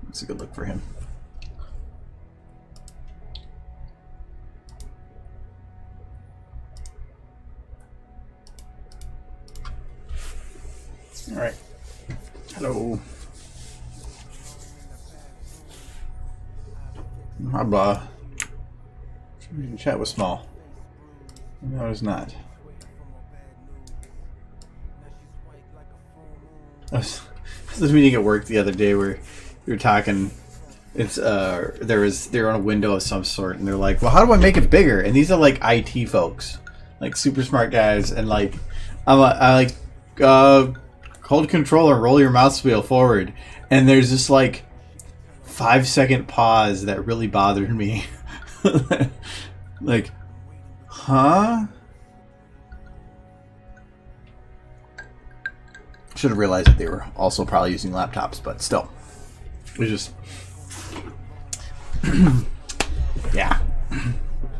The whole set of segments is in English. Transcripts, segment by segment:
It's a good look for him. All right. Hello. Blah. Chat was small. No, it's not. I was this meeting at work the other day where we were talking. It's they're on a window of some sort, and they're like, "Well, how do I make it bigger?" And these are like IT folks, like super smart guys, and like I hold control and roll your mouse wheel forward, and there's this like 5-second pause that really bothered me. Like, huh? Should have realized that they were also probably using laptops, but still, it was just yeah.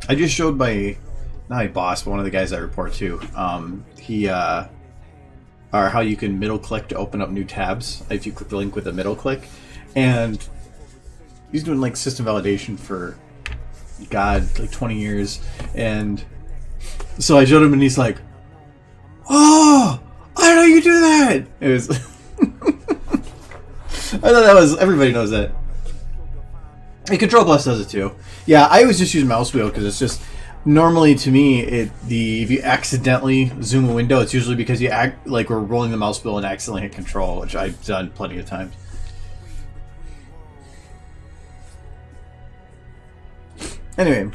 I just showed my not my boss, but one of the guys I report to. Or how you can middle click to open up new tabs if you click the link with a middle click, and he's doing like system validation for like 20 years, and so I showed him and he's like, "Oh, I know you do that." It was I thought that was, everybody knows that. And Control Plus does it too. Yeah, I always just use mouse wheel because it's just normally to me if you accidentally zoom a window, it's usually because you act like we're rolling the mouse wheel and accidentally hit Control, which I've done plenty of times. Anyway.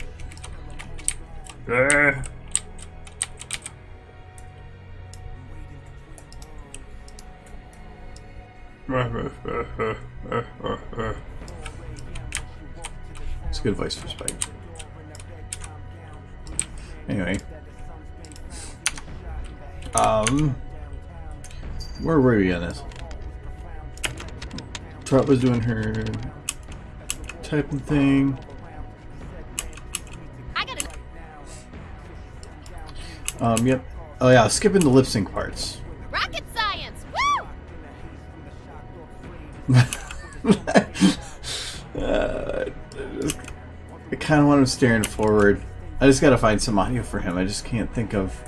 It's a good voice for Spike. Anyway. Where were we on this? Trot was doing her typing thing. Yep. Oh yeah, skipping the lip sync parts. Rocket science! Woo! I kind of want him staring forward. I just gotta find some audio for him. I just can't think of.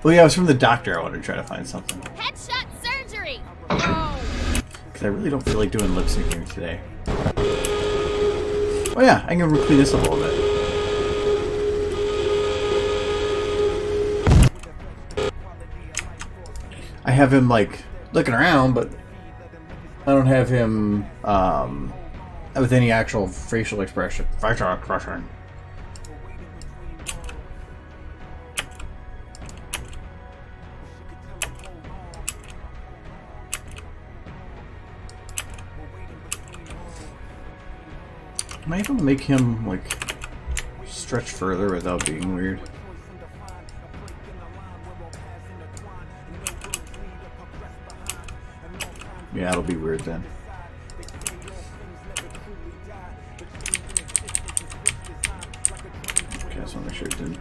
Well, yeah, it was from the doctor. I wanted to try to find something. Headshot surgery! Oh. Because I really don't feel like doing lip syncing today. Oh yeah, I can clean this up a little bit. I have him like looking around, but I don't have him with any actual facial expression. Facial expression. Am I able to make him like stretch further without being weird? Yeah, it'll be weird then. Okay, I just want to make sure it didn't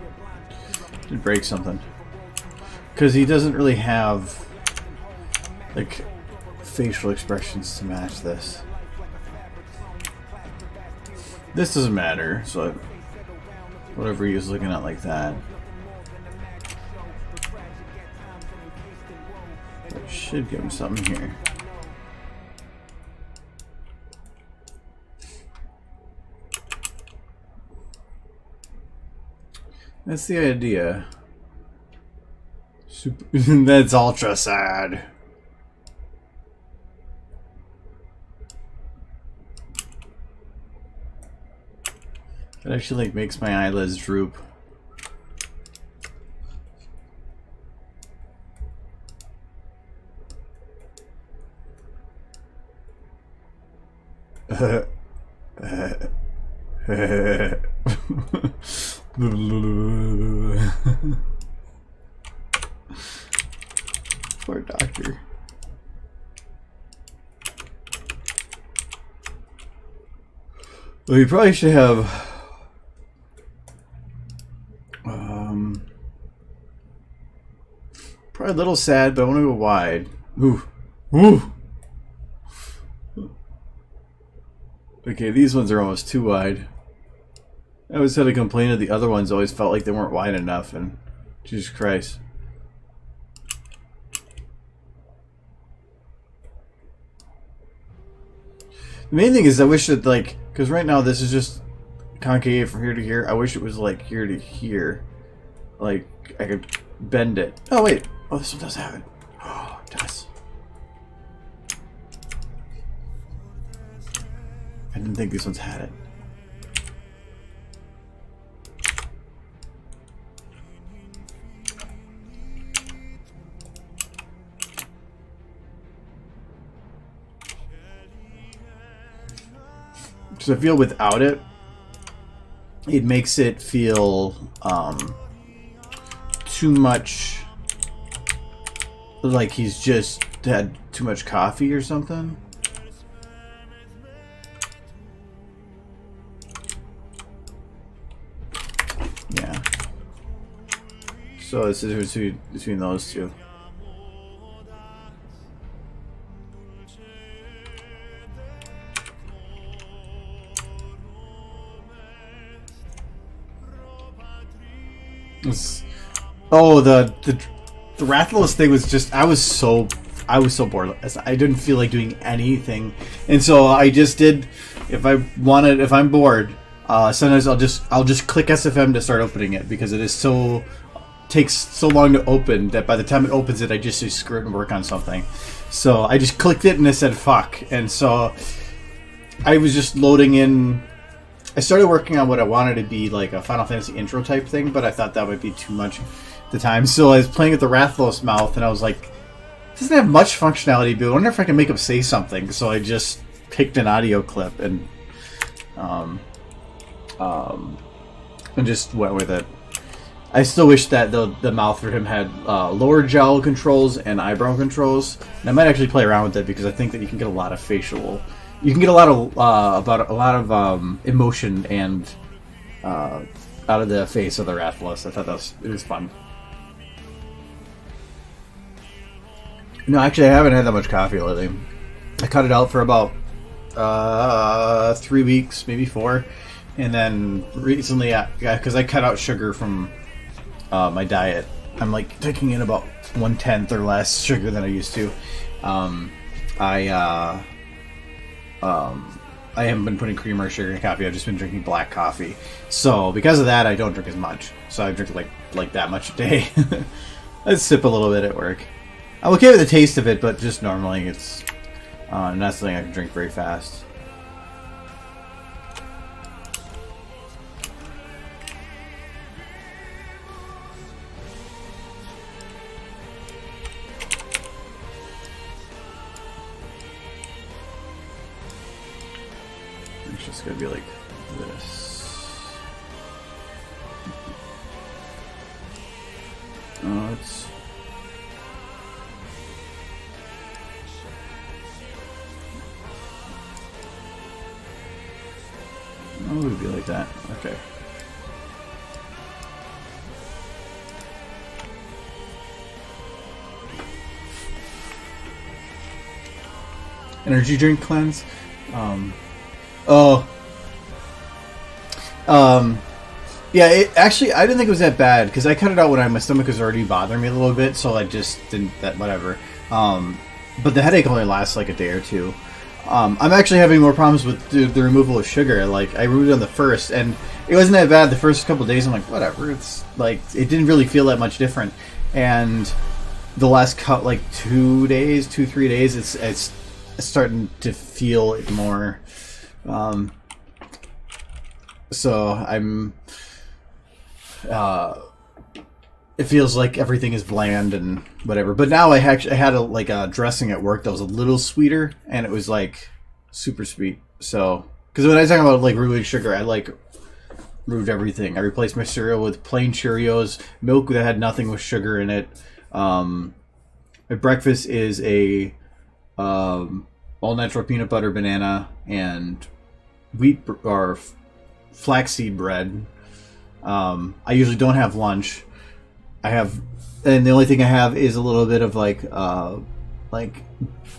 break something. Because he doesn't really have like facial expressions to match this. This doesn't matter, so whatever he was looking at like that. That should give him something here. That's the idea. Super that's ultra sad. It actually like makes my eyelids droop. Poor doctor. Well, you probably should have. Probably a little sad, but I want to go wide. Ooh. Ooh. Okay, these ones are almost too wide. I always had a complaint that the other ones always felt like they weren't wide enough, and Jesus Christ. The main thing is I wish that, like, because right now this is just concave from here to here. I wish it was like here to here. Like, I could bend it. Oh, wait. Oh, this one does have it. Oh, it does. I didn't think these ones had it. So I feel without it, it makes it feel too much like he's just had too much coffee or something. Yeah. So this is between those two. Oh, the Rathalos thing was just I was so bored. I didn't feel like doing anything, and so I just did. If I'm bored, sometimes I'll just click SFM to start opening it because it is takes so long to open that by the time it opens it, I just say screw it and work on something. So I just clicked it and it said fuck, and so I was just loading in. I started working on what I wanted to be like a Final Fantasy intro type thing, but I thought that would be too much at the time. So I was playing with the Rathalos mouth, and I was like, it doesn't have much functionality, but I wonder if I can make him say something. So I just picked an audio clip and just went with it. I still wish that the mouth for him had lower jowl controls and eyebrow controls. And I might actually play around with it because I think that you can get a lot of facial. You can get a lot of emotion and out of the face of the Rathalos. I thought it was fun. No, actually, I haven't had that much coffee lately. I cut it out for about 3 weeks, maybe 4, and then recently, because I cut out sugar from my diet, I'm like taking in about 1/10 or less sugar than I used to. I haven't been putting creamer or sugar in coffee. I've just been drinking black coffee. So because of that, I don't drink as much. So I drink like that much a day. I sip a little bit at work. I'm okay with the taste of it, but just normally it's not something I can drink very fast. It's just gonna be like this. Oh, it's. Oh, it would be like that. Okay. Energy drink cleanse. Yeah, actually, I didn't think it was that bad because I cut it out when my stomach was already bothering me a little bit, so I just didn't, whatever. But the headache only lasts like a day or two. I'm actually having more problems with the removal of sugar. Like, I removed it on the first, and it wasn't that bad the first couple of days. I'm like, whatever. It's like, it didn't really feel that much different. And the last 3 days, it's starting to feel it more. So I'm. It feels like everything is bland and whatever. But now I had a dressing at work that was a little sweeter, and it was like super sweet. So because when I talk about like removing sugar, I removed everything. I replaced my cereal with plain Cheerios, milk that had nothing with sugar in it. My breakfast is a all natural peanut butter, banana, and or flaxseed bread. I usually don't have lunch. And the only thing I have is a little bit of like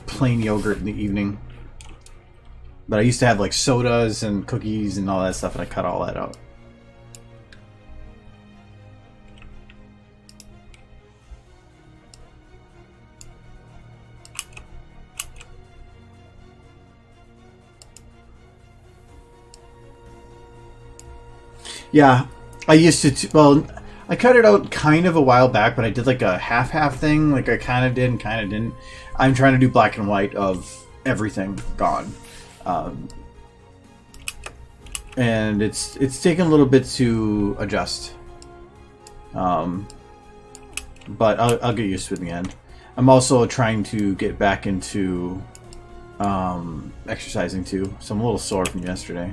plain yogurt in the evening. But I used to have like sodas and cookies and all that stuff, and I cut all that out. Yeah, I used to. Well, I cut it out kind of a while back, but I did like a half thing. Like I kind of did and kind of didn't. I'm trying to do black and white of everything gone, and it's taken a little bit to adjust. But I'll get used to it in the end. I'm also trying to get back into exercising too, so I'm a little sore from yesterday.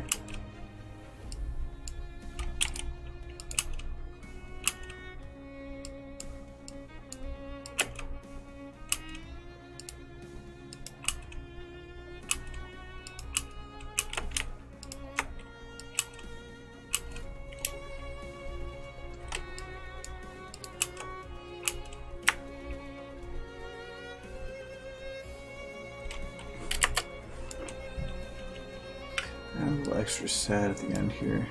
I'm a little extra sad at the end here.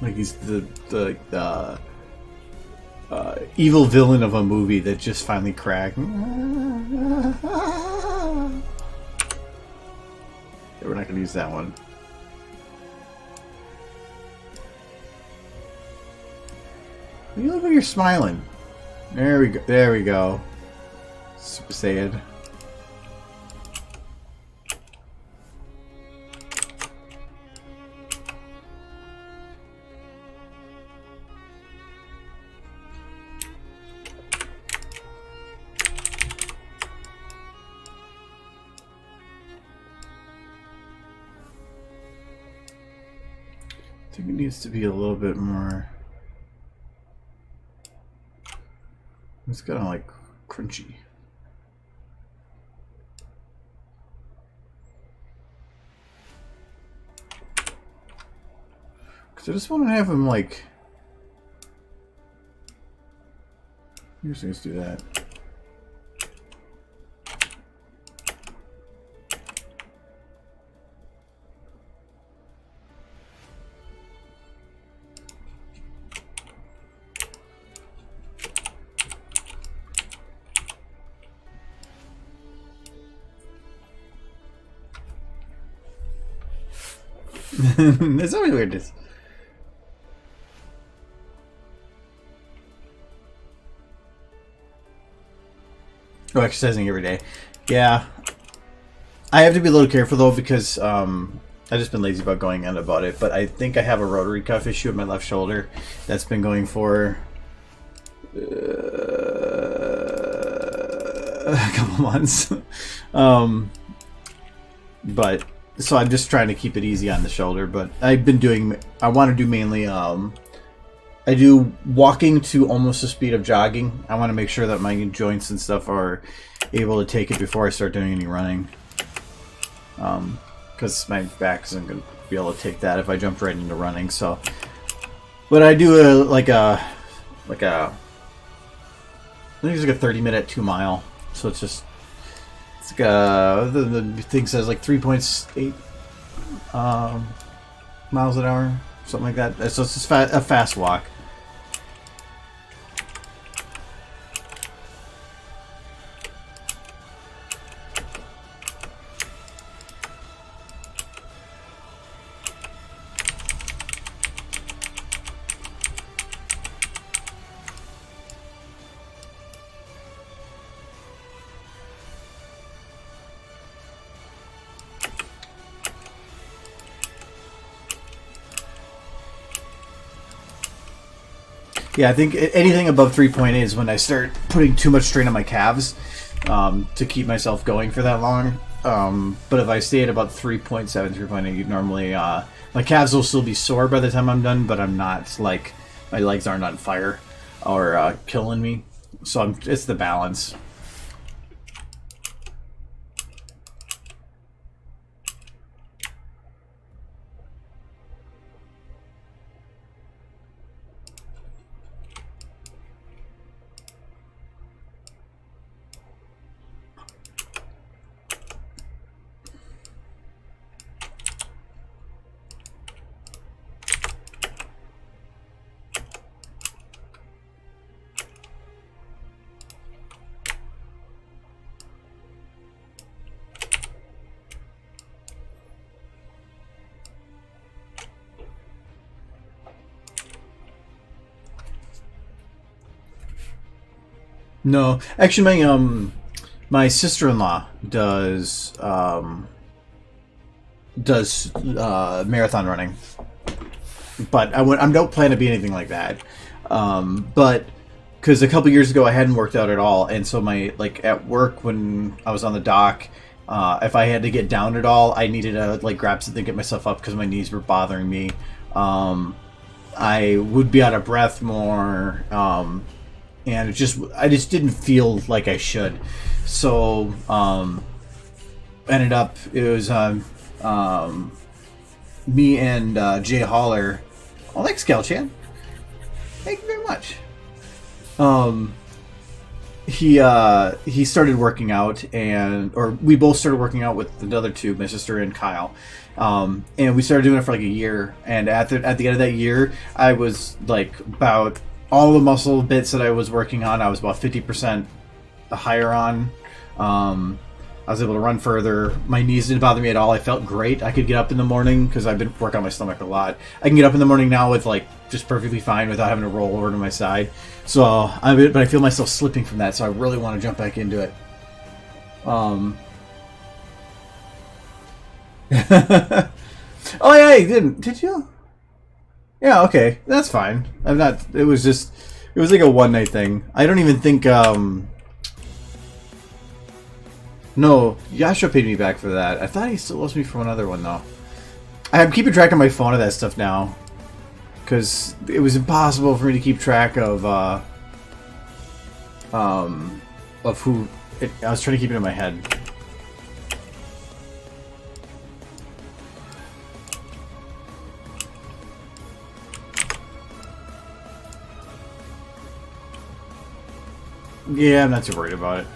like he's the evil villain of a movie that just finally cracked. Yeah, we're not gonna use that one. You look like you're smiling. There we go. There we go. Super Saiyan. I think it needs to be a little bit more. It's kind of like crunchy. Because I just want to have him like. Usually let's do that. That's so weird. Oh, exercising every day. Yeah. I have to be a little careful though because I've just been lazy about going in about it. But I think I have a rotary cuff issue with my left shoulder that's been going for a couple months. But so I'm just trying to keep it easy on the shoulder. But I've been doing. I want to do mainly. I do walking to almost the speed of jogging. I want to make sure that my joints and stuff are able to take it before I start doing any running. Because my back isn't going to be able to take that if I jump right into running. So, but I do I think it's like a 30-minute 2-mile. So it's just it's like the thing says like 3.8 miles an hour, something like that. So it's just a fast walk. Yeah, I think anything above 3.8 is when I start putting too much strain on my calves to keep myself going for that long. But if I stay at about 3.7, 3.8, normally my calves will still be sore by the time I'm done, but I'm not, like, my legs aren't on fire or killing me. So it's the balance. No, actually, my sister-in-law does marathon running, but I don't plan to be anything like that. But because a couple years ago I hadn't worked out at all, and so my at work when I was on the dock, if I had to get down at all, I needed to grab something to get myself up because my knees were bothering me. I would be out of breath more. And I just didn't feel like I should. So, ended up, it was me and Jay Holler. Oh, thanks, Skelchan. Thank you very much. He started working out, or we both started working out with the other two, my sister and Kyle. And we started doing it for like a year. And at the end of that year, I was about all the muscle bits that I was working on, I was about 50% higher on. I was able to run further. My knees didn't bother me at all. I felt great. I could get up in the morning because I've been working on my stomach a lot. I can get up in the morning now with just perfectly fine without having to roll over to my side. So but I feel myself slipping from that. So I really want to jump back into it. Oh yeah, you didn't? Did you? Yeah, okay. That's fine. I'm not... It was like a one-night thing. I don't even think, No, Yasha paid me back for that. I thought he still owes me for another one, though. I'm keeping track on my phone of that stuff now. Because it was impossible for me to keep track of who... I was trying to keep it in my head. Yeah, I'm not too worried about it.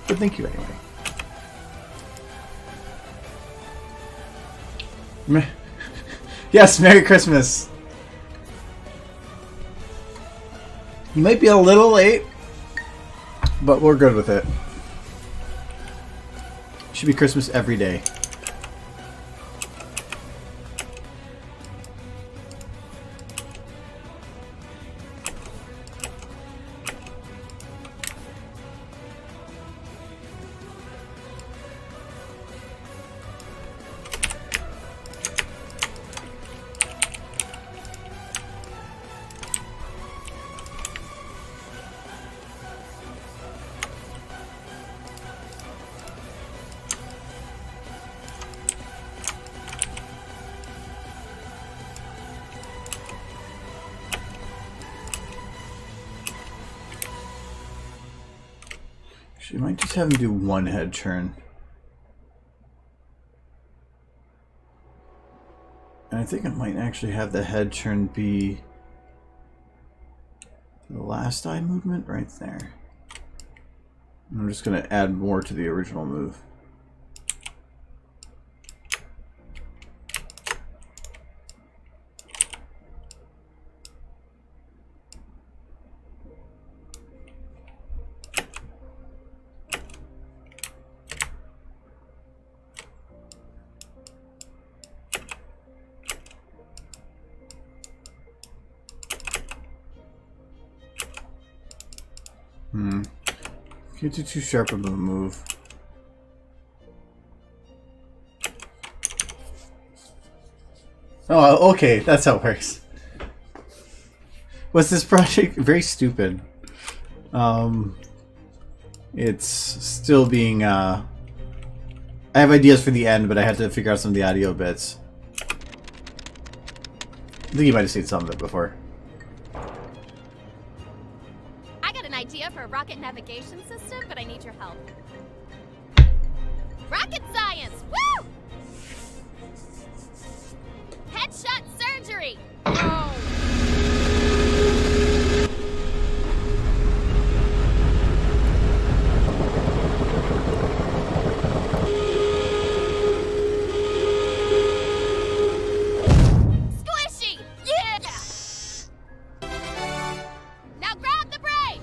But thank you anyway. Yes, Merry Christmas. You might be a little late, but we're good with it. Should be Christmas every day. She might just have him do one head turn. And I think it might actually have the head turn be the last eye movement right there. I'm just going to add more to the original move. Can't do too sharp of a move. Oh, okay, that's how it works. What's this project? Very stupid. It's still being, I have ideas for the end, but I had to figure out some of the audio bits. I think you might have seen some of it before. I got an idea for a rocket navigation system, but I need your help. Rocket science! Woo! Headshot surgery! Oh. Squishy! Yeah! Now grab the brain!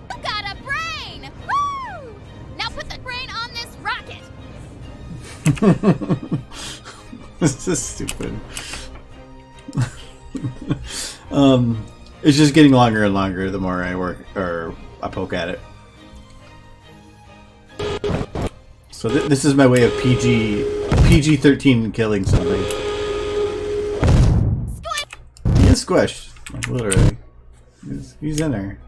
You got a brain! Woo! Now put the brain on this rocket! This is stupid. It's just getting longer and longer the more I work or I poke at it. So this is my way of PG-13 killing something. Squish! He is squished, like, literally. He's in there.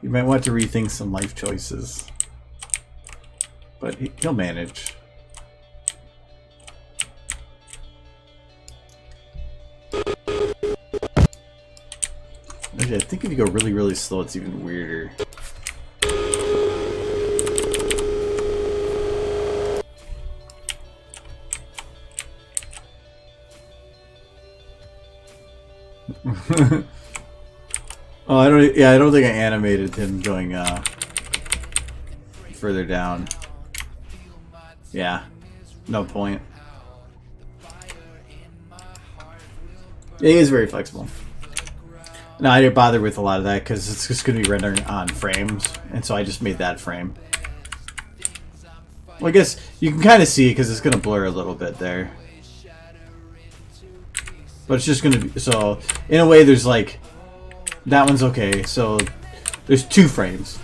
You might want to rethink some life choices, but he'll manage. Actually, I think if you go really, really slow, it's even weirder. Oh, I don't think I animated him going further down. Yeah, no point. Yeah, he is very flexible. No, I didn't bother with a lot of that because it's just going to be rendering on frames, and so I just made that frame. Well, I guess you can kind of see it because it's going to blur a little bit there. But it's just going to be... So, in a way, there's like... That one's okay, so there's 2 frames.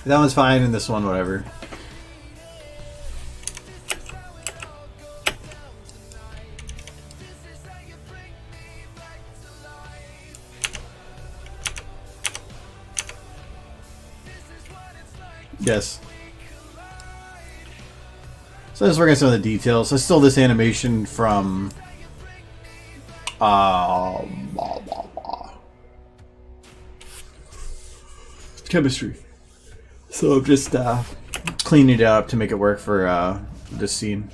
That one's fine, and this one, whatever. Yes. So let's work on some of the details. I stole this animation from chemistry. So I'm just cleaning it up to make it work for this scene.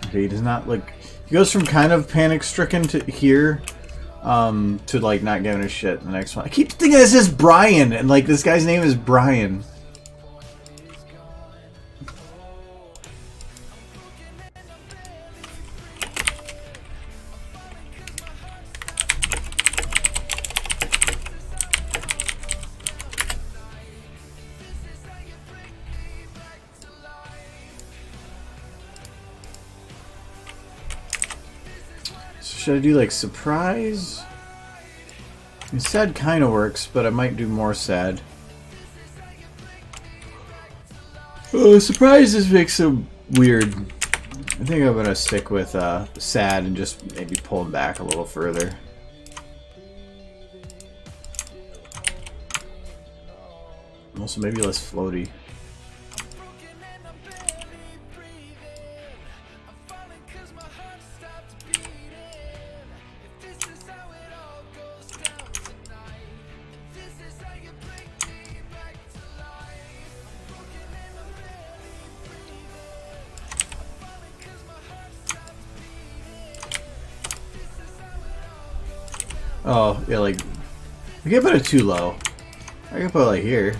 Okay, he does not like. He goes from kind of panic-stricken to here, to like not giving a shit. The next one, I keep thinking this is Brian, and like this guy's name is Brian. Should I do like surprise? I mean, sad kind of works, but I might do more sad. Oh, surprise just makes him weird. I think I'm gonna stick with sad and just maybe pull him back a little further. Also, maybe less floaty. Oh, yeah, like, I can't put it too low. I can put it like here.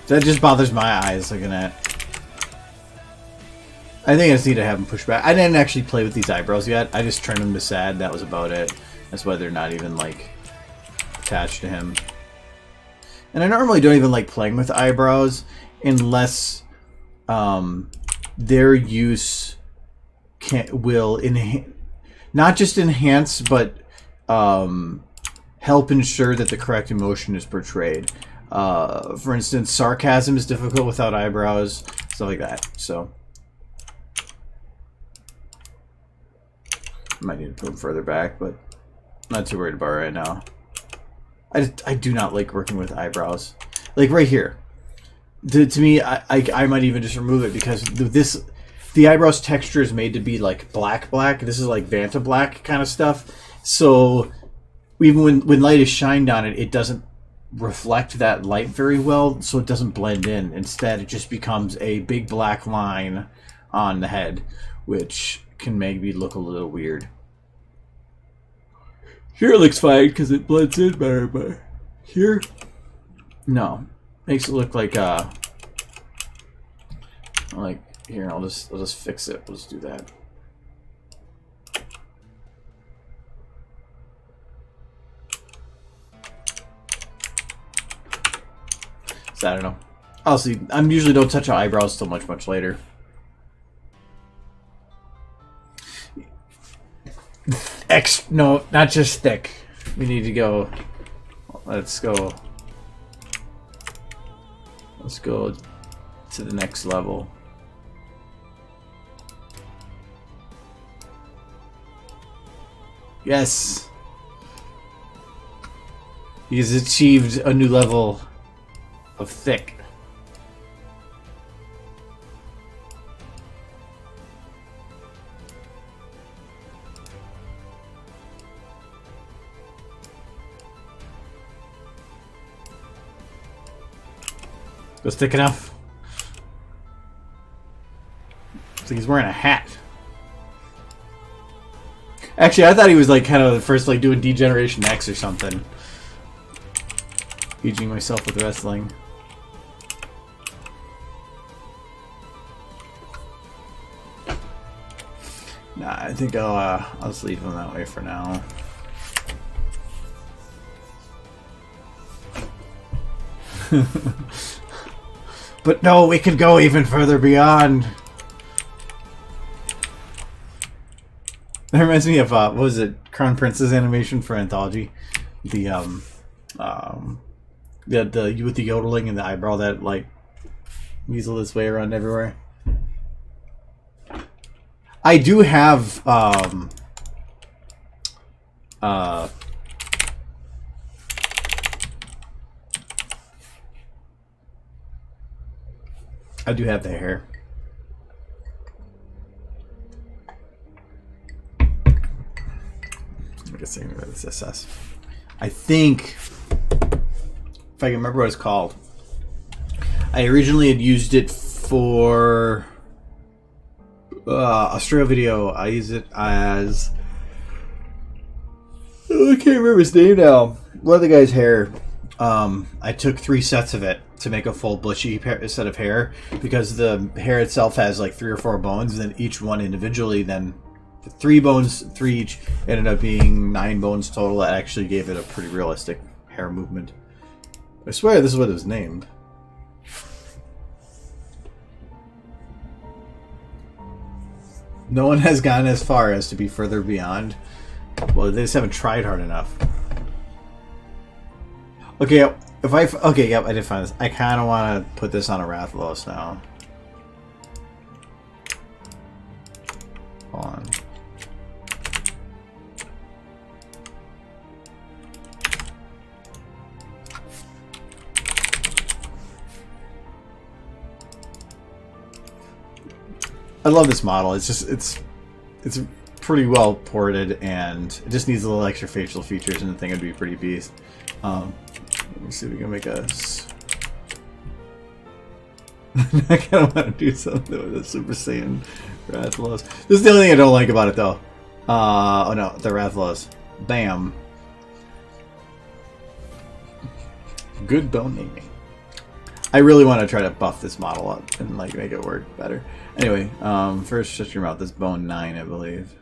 That just bothers my eyes looking at. I think I just need to have him push back. I didn't actually play with these eyebrows yet. I just turned them to sad. That was about it. That's why they're not even, like, attached to him. And I normally don't even like playing with eyebrows unless their use will not just enhance, but help ensure that the correct emotion is portrayed. For instance, sarcasm is difficult without eyebrows, stuff like that. So I might need to put them further back, but I'm not too worried about it right now. I do not like working with eyebrows. Like right here. To me, I might even just remove it because the eyebrows texture is made to be like black. This is like Vanta black kind of stuff. So even when light is shined on it, it doesn't reflect that light very well, so it doesn't blend in. Instead, it just becomes a big black line on the head, which can maybe look a little weird. Here it looks fine because it blends in better, but here, no, makes it look like here. I'll just fix it. Let's do that. So I don't know. I'll see. I usually don't touch eyebrows till much later. No, not just thick. We need to go. Let's go to the next level. Yes. He's achieved a new level of thick. Was thick enough? Looks like he's wearing a hat. Actually, I thought he was like kind of the first like doing Degeneration X or something. Aging myself with wrestling. Nah, I think I'll just leave him that way for now. But no, we could go even further beyond. That reminds me of what was it? Crown Prince's animation for Anthology. The with the yodeling and the eyebrow that like weasel its way around everywhere. I do have I do have the hair. I guess about this SS. I think, if I can remember what it's called, I originally had used it for Australia video. I use it as I can't remember his name now. One of the guy's hair. I took 3 sets of it to make a full bushy set of hair because the hair itself has like 3 or 4 bones, and then each one individually, then 3 bones, 3 each, ended up being 9 bones total. That actually gave it a pretty realistic hair movement. I swear this is what it was named. No one has gone as far as to be further beyond. Well, they just haven't tried hard enough. Okay, okay, yep, I did find this. I kind of want to put this on a Rathalos now. Hold on. I love this model. It's just it's pretty well ported, and it just needs a little extra facial features, and the thing would be pretty beast. Let me see if we can make a. I kind of want to do something with the Super Saiyan Rathalos. This is the only thing I don't like about it, though. Oh no, the Rathalos. Bam. Good bone naming. I really want to try to buff this model up and like make it work better. Anyway, first shut your mouth. This bone 9, I believe.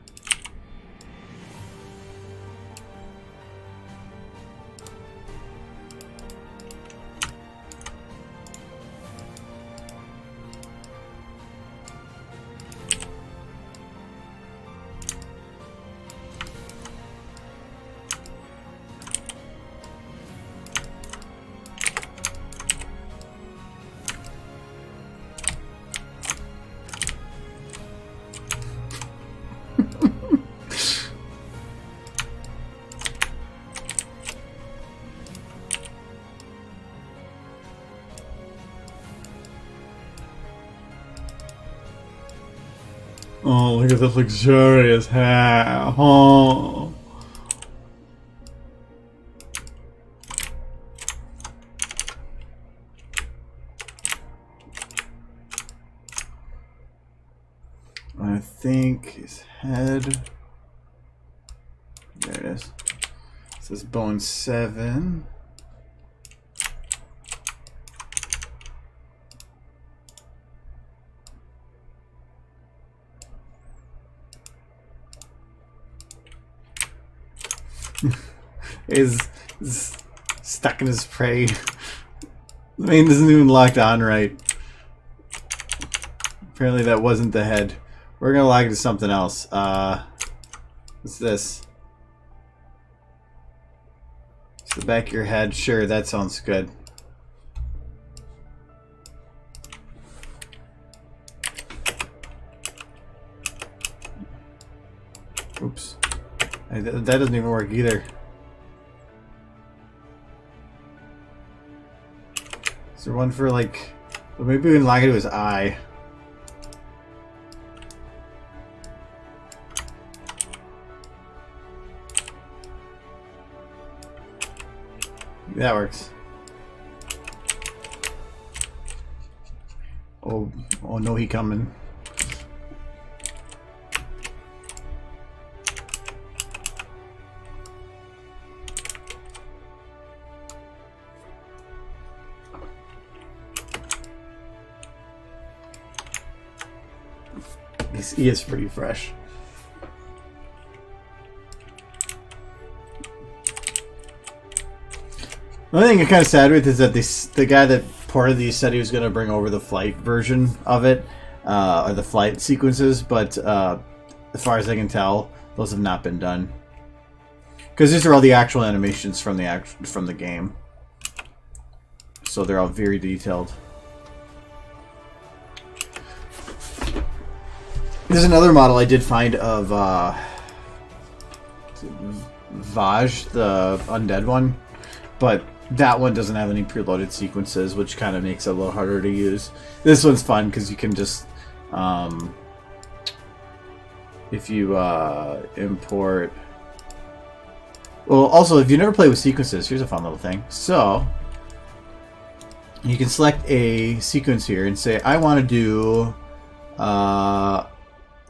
Oh, look at this luxurious hair. Oh. I think his head. There it is. It says bone 7. is stuck in his prey. I mean, this isn't even locked on right. Apparently that wasn't the head. We're gonna lock it to something else. What's this? It's the back of your head. Sure, that sounds good. Oops. That doesn't even work either. Is there one for like... Well, maybe we can lock it to his eye. That works. Oh no, he coming. He is pretty fresh. The only thing I'm kind of sad with is that the guy that ported these said he was going to bring over the flight version of it, or the flight sequences, but as far as I can tell, those have not been done. Because these are all the actual animations from the game, so they're all very detailed. There's another model I did find of Vaj, the undead one, but that one doesn't have any preloaded sequences, which kind of makes it a little harder to use. This one's fun because you can just, if you import... Well, also, if you never play with sequences, here's a fun little thing. So, you can select a sequence here and say, I want to do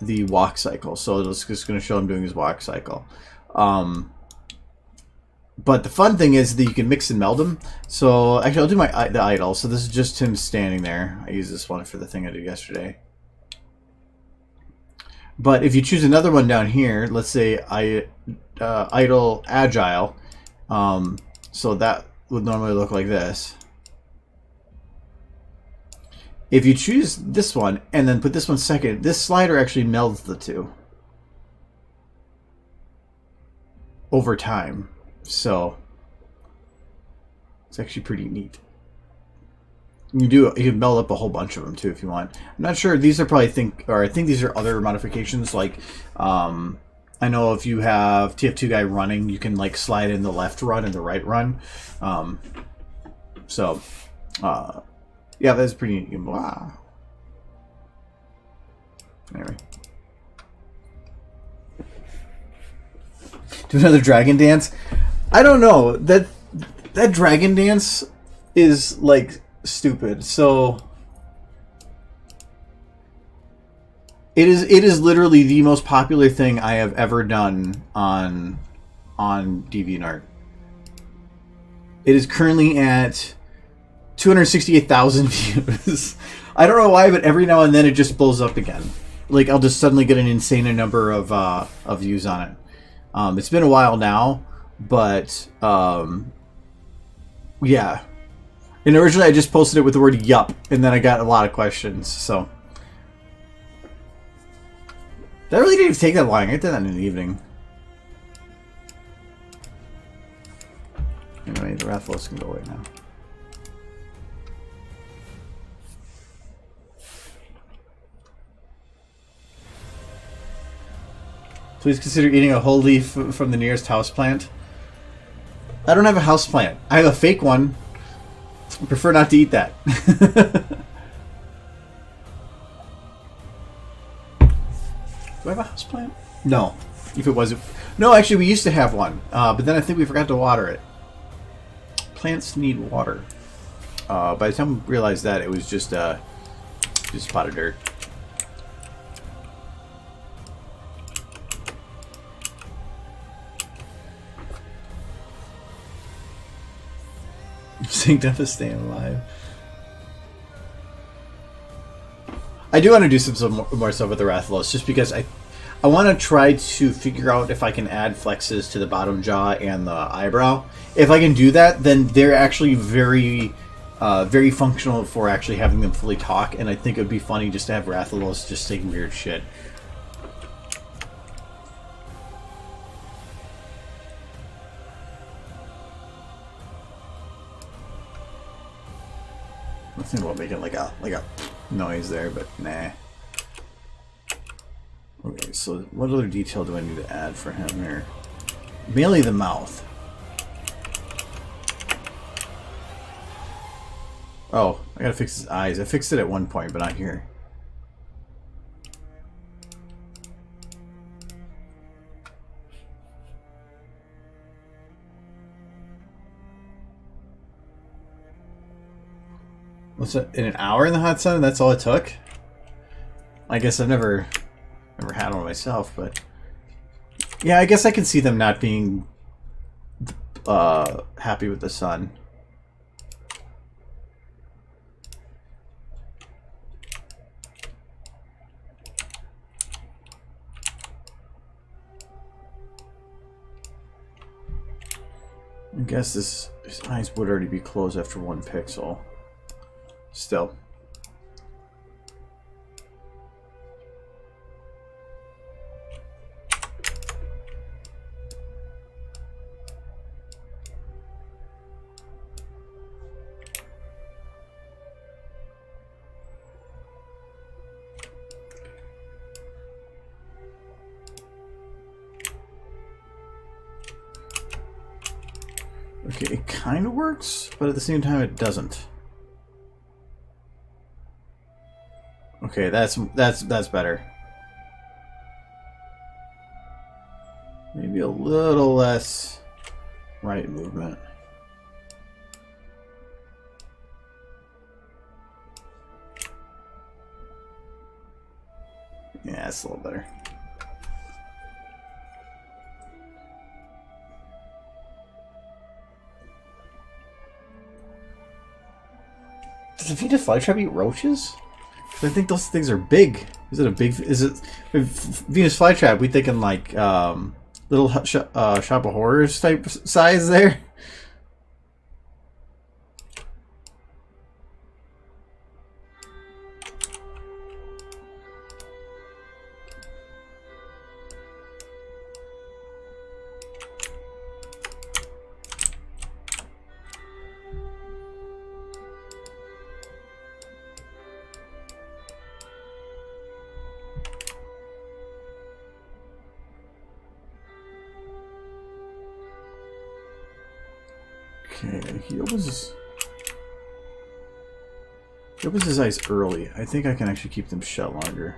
the walk cycle. So it's just going to show him doing his walk cycle. But the fun thing is that you can mix and meld them. So actually, I'll do the idle. So this is just him standing there. I used this one for the thing I did yesterday. But if you choose another one down here, let's say idle agile, so that would normally look like this. If you choose this one and then put this one second, this slider actually melds the two over time. So it's actually pretty neat. You can meld up a whole bunch of them too if you want. I'm not sure. These are probably I think these are other modifications. Like I know if you have TF2 guy running, you can like slide in the left run and the right run. Yeah, that's pretty neat. Wow. Anyway. Do another dragon dance? I don't know. That dragon dance is like stupid. So it is literally the most popular thing I have ever done on DeviantArt. It is currently at 268,000 views. I don't know why, but every now and then it just blows up again. Like I'll just suddenly get an insane number of views on it. It's been a while now, but yeah. And originally I just posted it with the word "yup," and then I got a lot of questions. So that really didn't take that long. I did that in the evening. Anyway, the Rathalos can go away now. Please consider eating a whole leaf from the nearest houseplant. I don't have a houseplant. I have a fake one. I prefer not to eat that. Do I have a houseplant? No. If it wasn't... No, actually, we used to have one. But then I think we forgot to water it. Plants need water. By the time we realized that, it was just a pot of dirt. Synced up as staying alive. I do want to do some more stuff with the Rathalos, just because I want to try to figure out if I can add flexes to the bottom jaw and the eyebrow. If I can do that, then they're actually very functional for actually having them fully talk, and I think it would be funny just to have Rathalos just saying weird shit. I was thinking about making like a noise there, but nah. Okay, so what other detail do I need to add for him here? Mainly the mouth. Oh, I gotta fix his eyes. I fixed it at one point, but not here. What's that? In an hour in the hot sun? That's all it took? I guess I've never had one myself, but yeah, I guess I can see them not being happy with the sun. I guess his eyes would already be closed after 1 pixel. Still. Okay, it kind of works, but at the same time it doesn't. Okay, that's better. Maybe a little less right movement. Yeah, that's a little better. Does a Venus flytrap eat roaches? I think those things are big. Is it a big? Is it Venus flytrap? We thinking like little shop of horrors type size there. Okay, he opens his eyes early. I think I can actually keep them shut longer.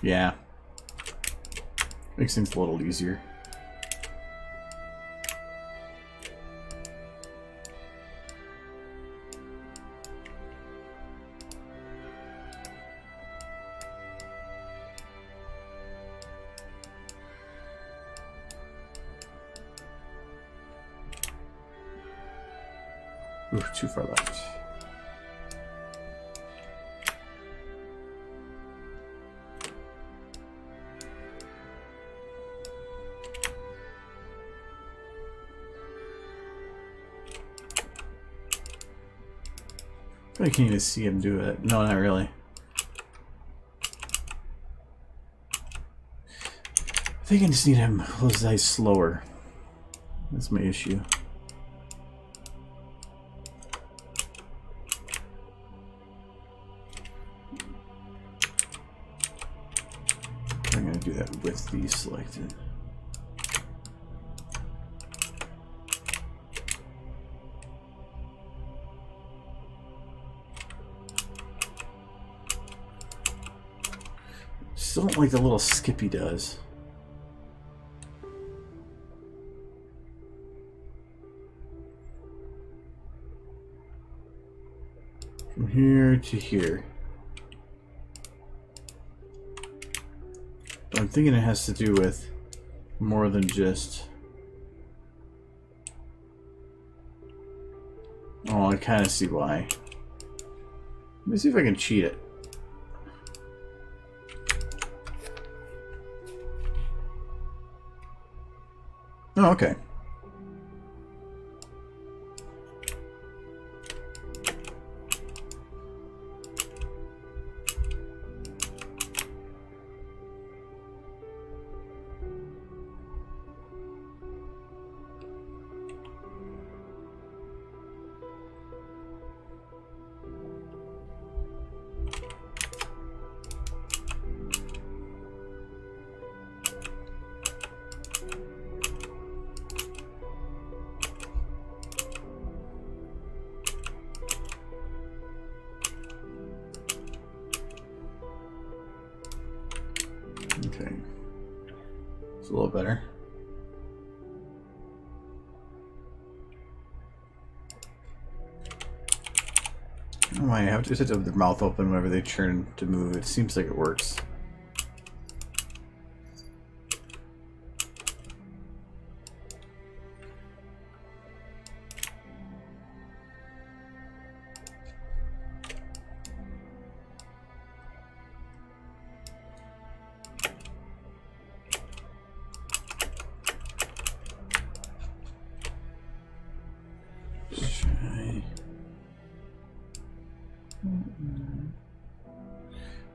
Yeah. Makes things a little easier. Ooh, too far left. I can't even see him do it. No, not really. I think I just need him to close his eyes slower. That's my issue. I'm going to do that with these selected. Still don't like the little skip he does. From here to here. But I'm thinking it has to do with more than just... Oh, I kind of see why. Let me see if I can cheat it. Oh, okay. Okay. It's a little better. I don't know why I just have to have their mouth open whenever they turn to move. It seems like it works.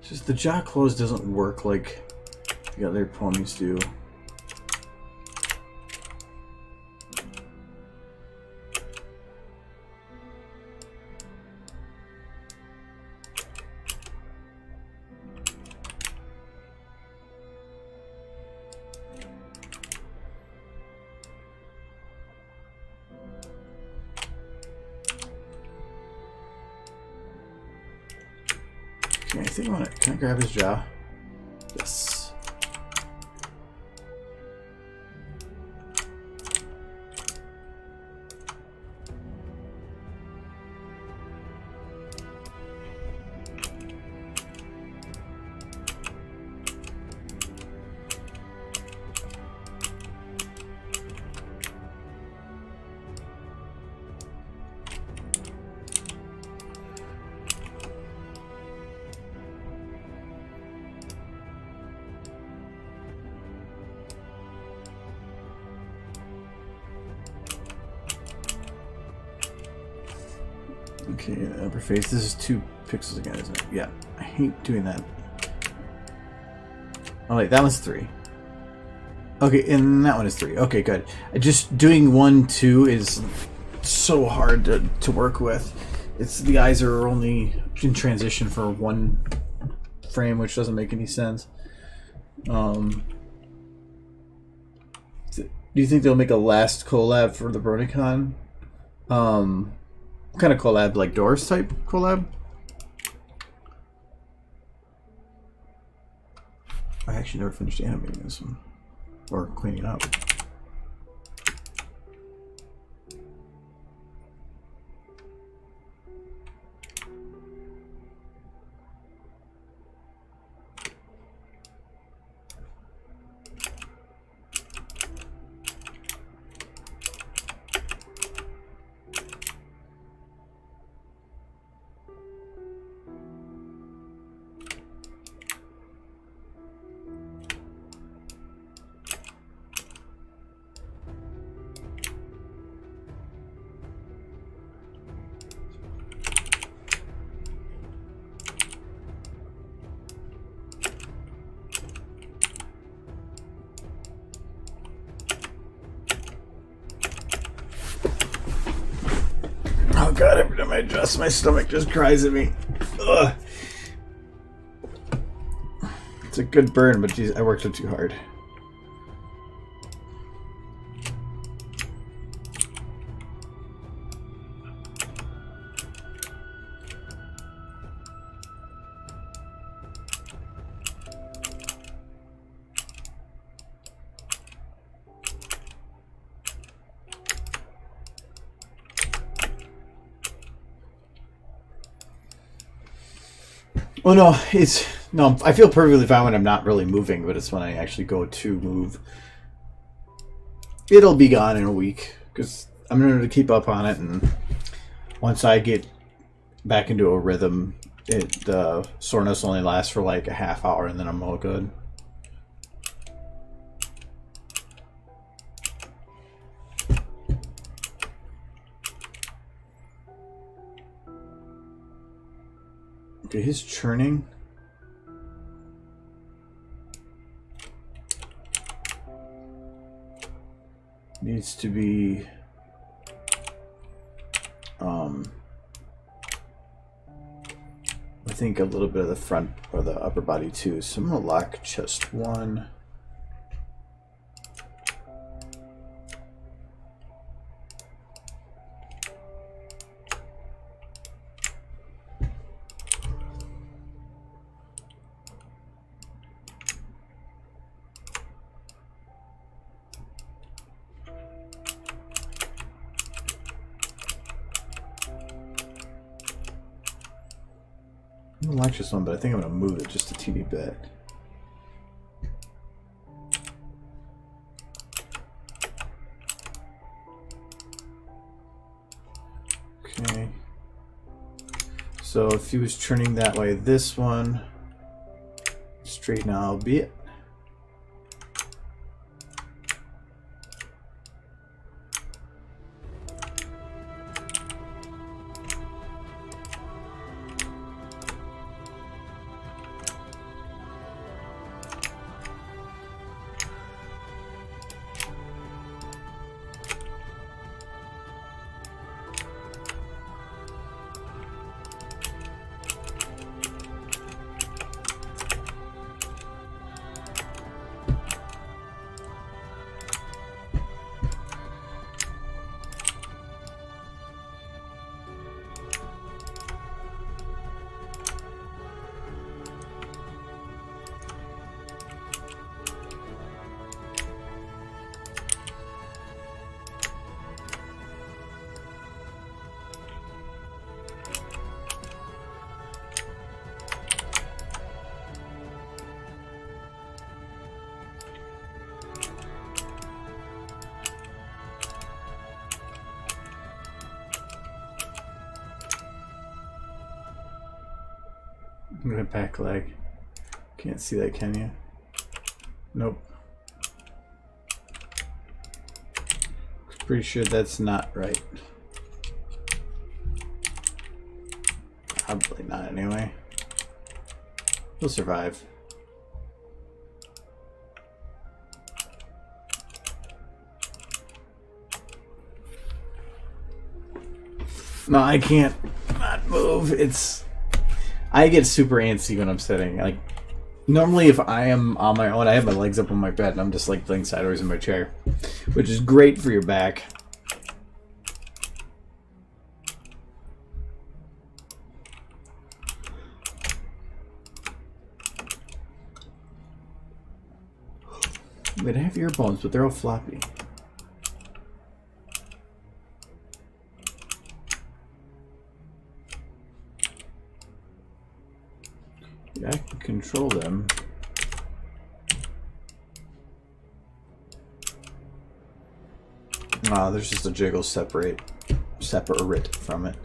It's just the jaw close doesn't work like the other ponies do. Okay, I think I want to. Can I grab his jaw? Yes. Okay, upper face. This is 2 pixels again, isn't it? Yeah. I hate doing that. Oh wait, that one's 3. Okay, and that one is 3. Okay, good. Just doing 1, 2 is so hard to work with. It's the eyes are only in transition for 1 frame, which doesn't make any sense. Do you think they'll make a last collab for the BronyCon? What kind of collab? Like Doors type collab? I actually never finished animating this one. Or cleaning up. god, every time I adjust, my stomach just cries at me. Ugh. It's a good burn, but geez, I worked it too hard. Oh no, I feel perfectly fine when I'm not really moving, but it's when I actually go to move. It'll be gone in a week, because I'm going to keep up on it, and once I get back into a rhythm, the soreness only lasts for like a half hour, and then I'm all good. Okay, his churning. Needs to be I think a little bit of the front or the upper body too. So I'm gonna lock chest 1. I'm gonna like this one, but I think I'm gonna move it just a teeny bit. Okay. So if he was turning that way, this one straighten out a bit. I'm gonna back leg. Can't see that, can you? Nope. Pretty sure that's not right. Probably not anyway. We'll survive. No, I can't not move. I get super antsy when I'm sitting. Like, normally if I am on my own, I have my legs up on my bed and I'm just like laying sideways in my chair, which is great for your back. But I have ear bones, but they're all floppy. Yeah, I can control them. Ah, there's just a jiggle separate from it.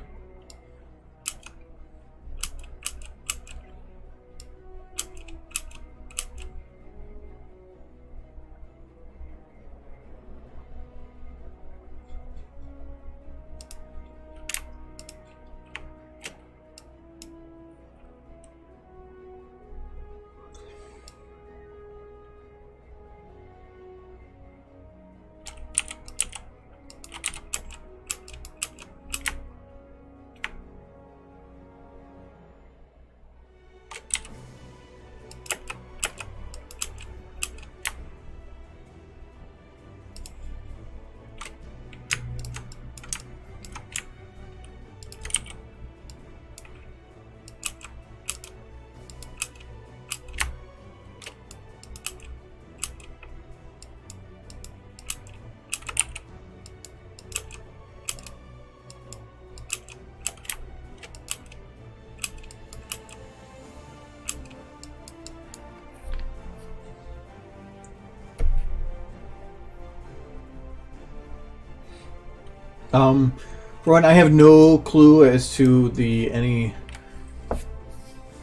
For one, I have no clue as to any.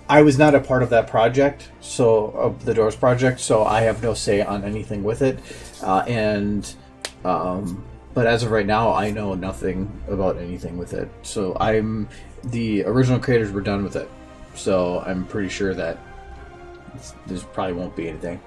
I was not a part of that project, of the Doors project, so I have no say on anything with it. But as of right now, I know nothing about anything with it. So the original creators were done with it, so I'm pretty sure that there probably won't be anything.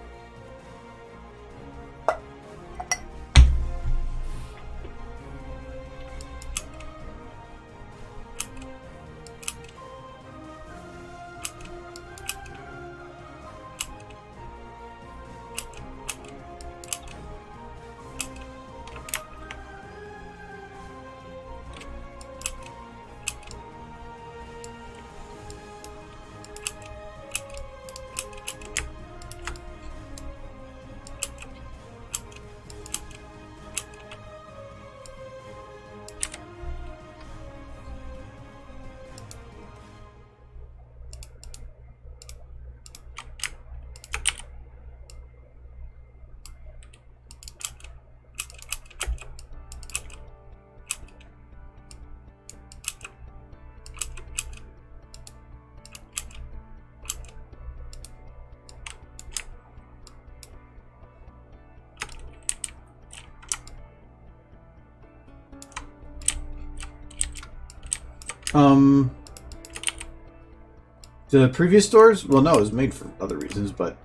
The previous doors? Well, no, it was made for other reasons, but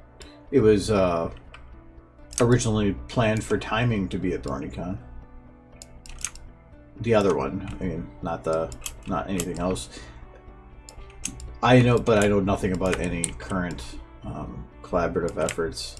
it was originally planned for timing to be at BronyCon. The other one, I mean, not anything else. I know nothing about any current collaborative efforts.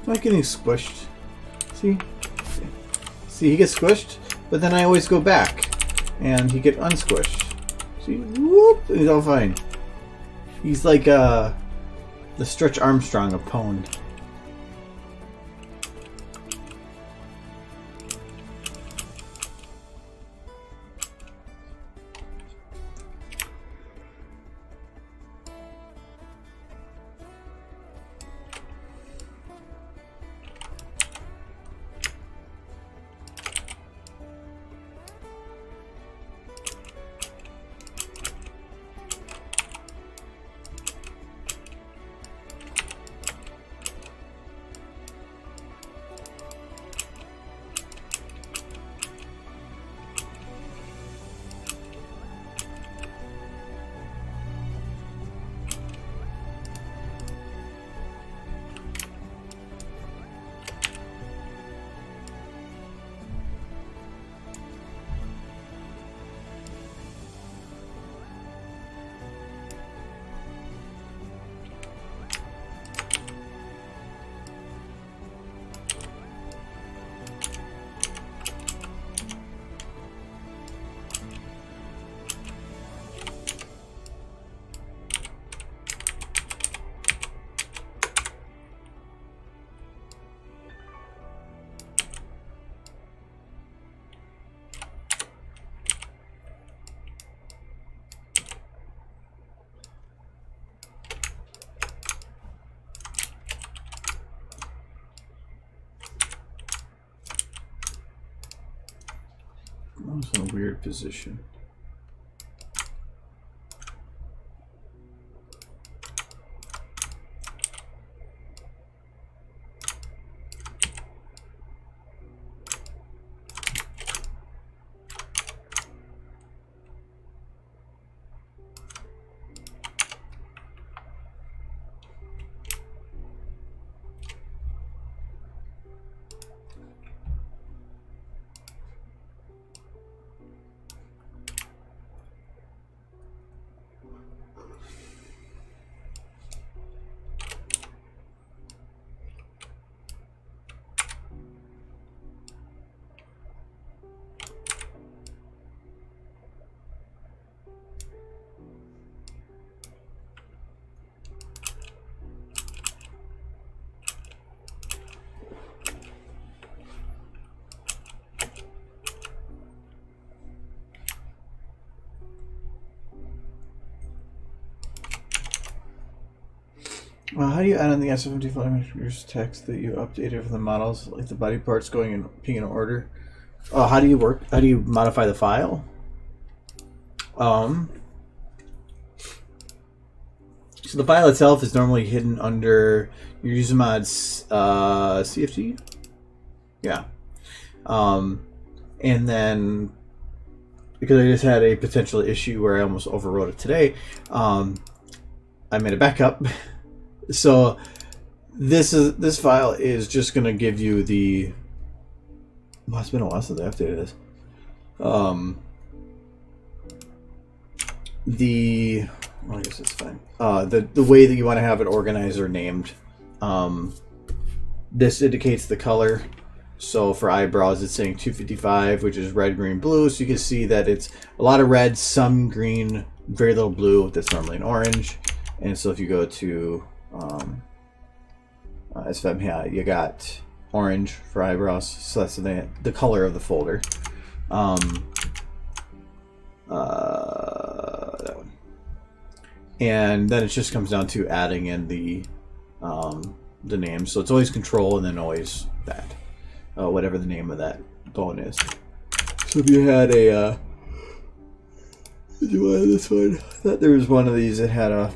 Am I getting squished? See? See, he gets squished, but then I always go back, and he get unsquished. See? Whoop! He's all fine. He's like, the Stretch Armstrong of Pwn. third position. How do you add on the SFM file text that you updated for the models, like the body parts going in being in order? How do you work? How do you modify the file? So the file itself is normally hidden under your user mods CFG. Yeah. And then because I just had a potential issue where I almost overwrote it today, I made a backup. So this file is just going to give you the. Well, it's been a while since I updated this. Well, I guess it's fine. The way that you want to have it organized or named. This indicates the color. So for eyebrows, it's saying 255, which is red, green, blue. So you can see that it's a lot of red, some green, very little blue. That's normally an orange. And so if you go to SFM, yeah, you got orange for eyebrows, so that's the color of the folder. That one. And then it just comes down to adding in the name. So it's always control and then always that, whatever the name of that bone is. So if you had a this one, I thought there was one of these that had a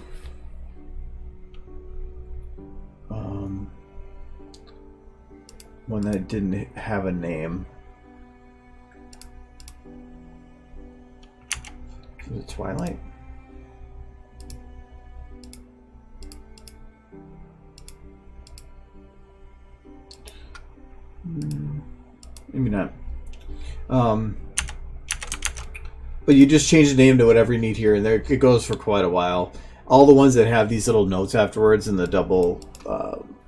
one that didn't have a name. Was it Twilight? Maybe not. But you just change the name to whatever you need here, and there it goes for quite a while. All the ones that have these little notes afterwards and the double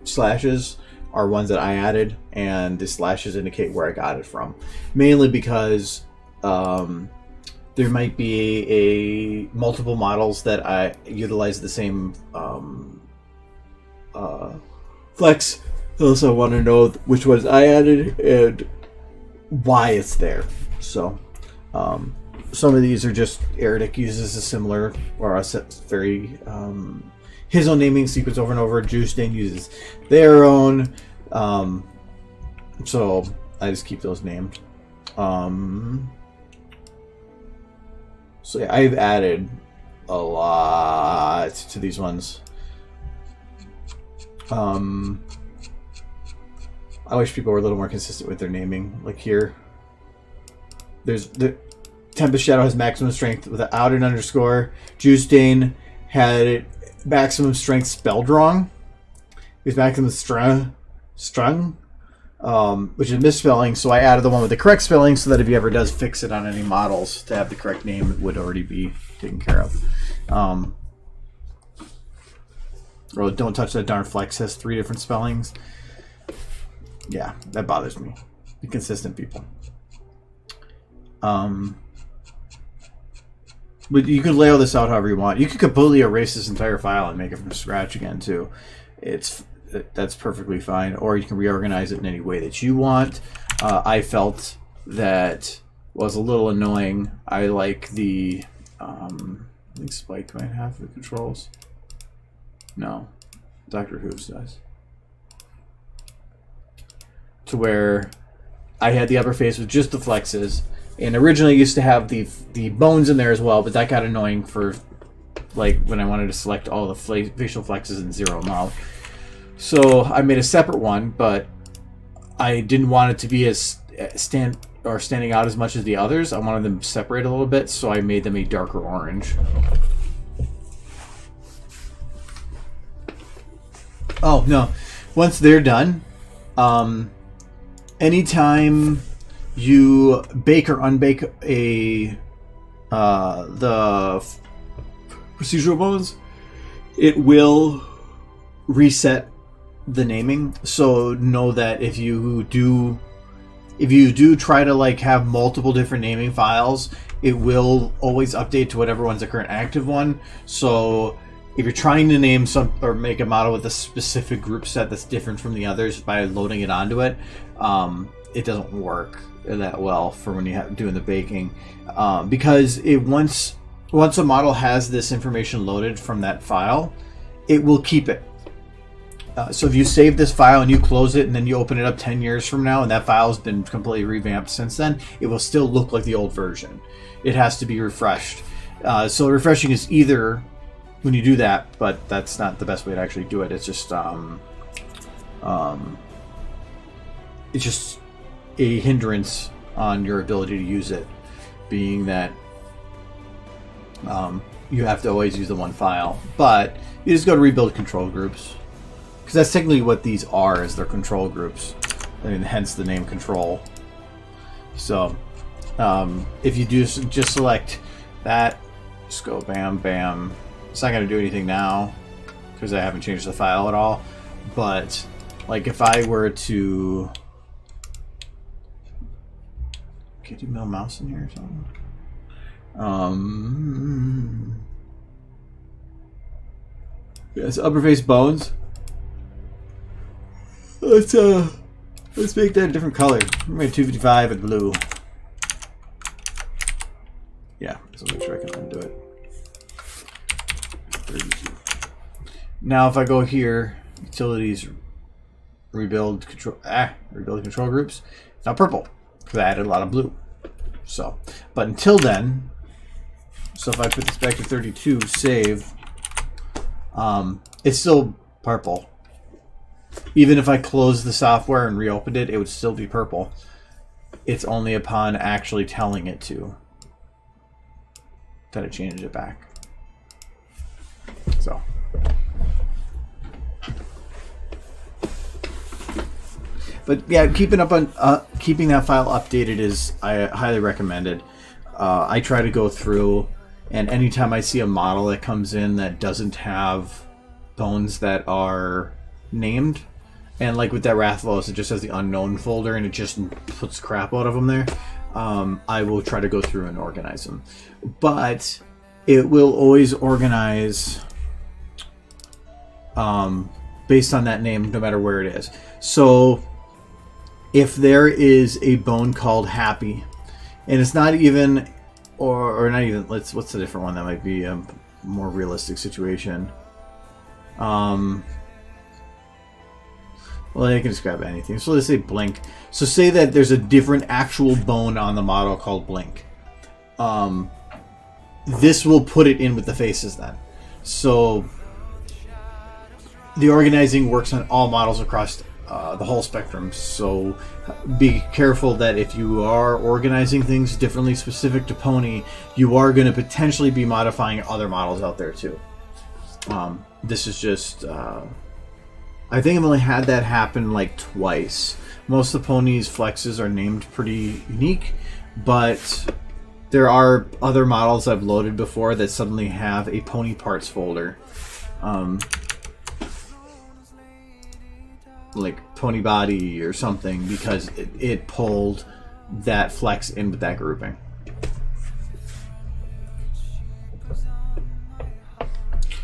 slashes are ones that I added, and the slashes indicate where I got it from. Mainly because there might be multiple models that I utilize the same flex. I also want to know which ones I added and why it's there. So some of these are just Eric uses a similar or a very his own naming sequence over and over. Juice Dane uses their own. So I just keep those named. So yeah, I've added a lot to these ones. I wish people were a little more consistent with their naming. Like here, there's the Tempest Shadow has maximum strength without an underscore. Juice Dane had maximum strength spelled wrong. It's maximum strung, which is misspelling. So I added the one with the correct spelling so that if he ever does fix it on any models to have the correct name, it would already be taken care of. Or don't touch that darn flex has 3 different spellings. Yeah, that bothers me. Be consistent, people. But you could lay all this out however you want. You could completely erase this entire file and make it from scratch again too. That's perfectly fine. Or you can reorganize it in any way that you want. I felt that was a little annoying. I like the I think Spike might have the controls. No, Doctor Who's does. To where I had the upper face with just the flexes, And originally I used to have the bones in there as well, but that got annoying for like when I wanted to select all the facial flexes and zero them out. So I made a separate one, but I didn't want it to be as standing out as much as the others. I wanted them separate a little bit, so I made them a darker orange. Oh no! Once they're done, anytime you bake or unbake the procedural bones, it will reset the naming. So know that if you do try to like have multiple different naming files, it will always update to whatever one's the current active one. So if you're trying to name some or make a model with a specific group set that's different from the others by loading it onto it, it doesn't work that well for when you doing the baking, because it once a model has this information loaded from that file, it will keep it. So if you save this file and you close it and then you open it up 10 years from now and that file has been completely revamped since then, it will still look like the old version. It has to be refreshed. So refreshing is either when you do that, but that's not the best way to actually do it. It's just a hindrance on your ability to use it, being that you have to always use the one file. But you just go to rebuild control groups, because that's technically what these are, is they're control groups. I mean, hence the name control. So if you do just select that, just go bam, bam. It's not going to do anything now because I haven't changed the file at all. But like if I were to, can you mill mouse in here or something? Yes, upperface bones. Let's make that a different color. I'm going to 255 and blue. Yeah, so make sure I can undo it. 32. Now if I go here, utilities, rebuild control groups, it's now purple because I added a lot of blue. So, but until then, so if I put this back to 32, save, it's still purple. Even if I closed the software and reopened it, it would still be purple. It's only upon actually telling it to that it changes it back. So, but yeah, keeping that file updated is highly recommended. I try to go through, and anytime I see a model that comes in that doesn't have bones that are named, and like with that Rathalos, it just has the unknown folder and it just puts crap out of them there, I will try to go through and organize them. But it will always organize based on that name, no matter where it is. So if there is a bone called Happy, and it's not even, or not even, what's the different one that might be a more realistic situation? Well, I can just grab anything. So let's say Blink. So say that there's a different actual bone on the model called Blink. This will put it in with the faces then. So the organizing works on all models across the whole spectrum. So be careful that if you are organizing things differently specific to Pony, you are going to potentially be modifying other models out there too. This is just... I think I've only had that happen like twice. Most of the Pony's flexes are named pretty unique, but there are other models I've loaded before that suddenly have a Pony parts folder. Like Pony Body or something, because it pulled that flex in with that grouping.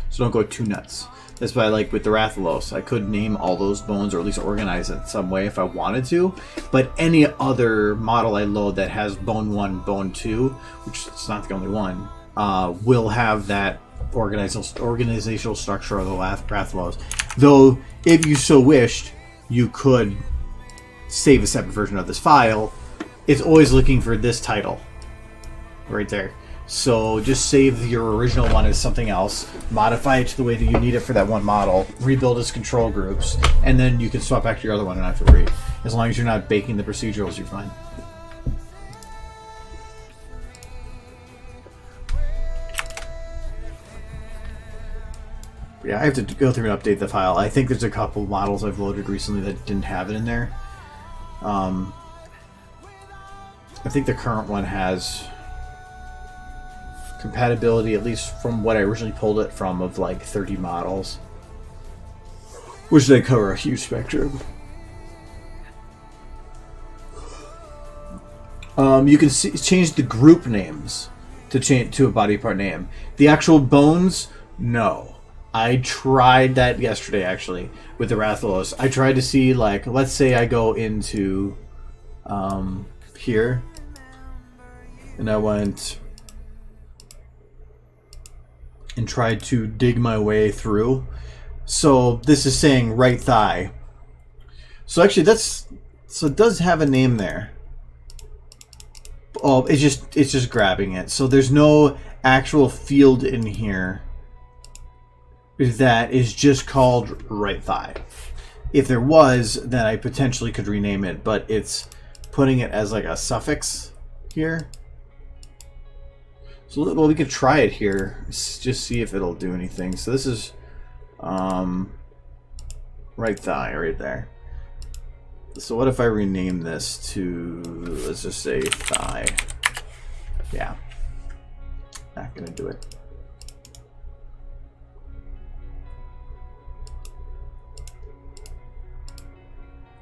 So don't go too nuts. That's why, like with the Rathalos, I could name all those bones, or at least organize it some way if I wanted to. But any other model I load that has bone 1, bone 2, which is not the only one, will have that organizational structure of the Rathalos. Though, if you so wished, you could save a separate version of this file. It's always looking for this title right there. So just save your original one as something else, modify it to the way that you need it for that one model, rebuild as control groups, and then you can swap back to your other one and not have to worry. As long as you're not baking the procedurals, you're fine. Yeah, I have to go through and update the file. I think there's a couple models I've loaded recently that didn't have it in there. I think the current one has compatibility, at least from what I originally pulled it from, of like 30 models, which they cover a huge spectrum. You can change the group names to change to a body part name. The actual bones, no. I tried that yesterday actually with the Rathalos. I tried to see, like, let's say I go into here, and I went and tried to dig my way through. So this is saying right thigh. So actually it does have a name there. Oh, it's just grabbing it. So there's no actual field in here that is just called right thigh. If there was, then I potentially could rename it, but it's putting it as like a suffix here. So, well, we could try it here, just see if it'll do anything. So this is right thigh right there. So what if I rename this to, let's just say thigh? Yeah, not gonna do it.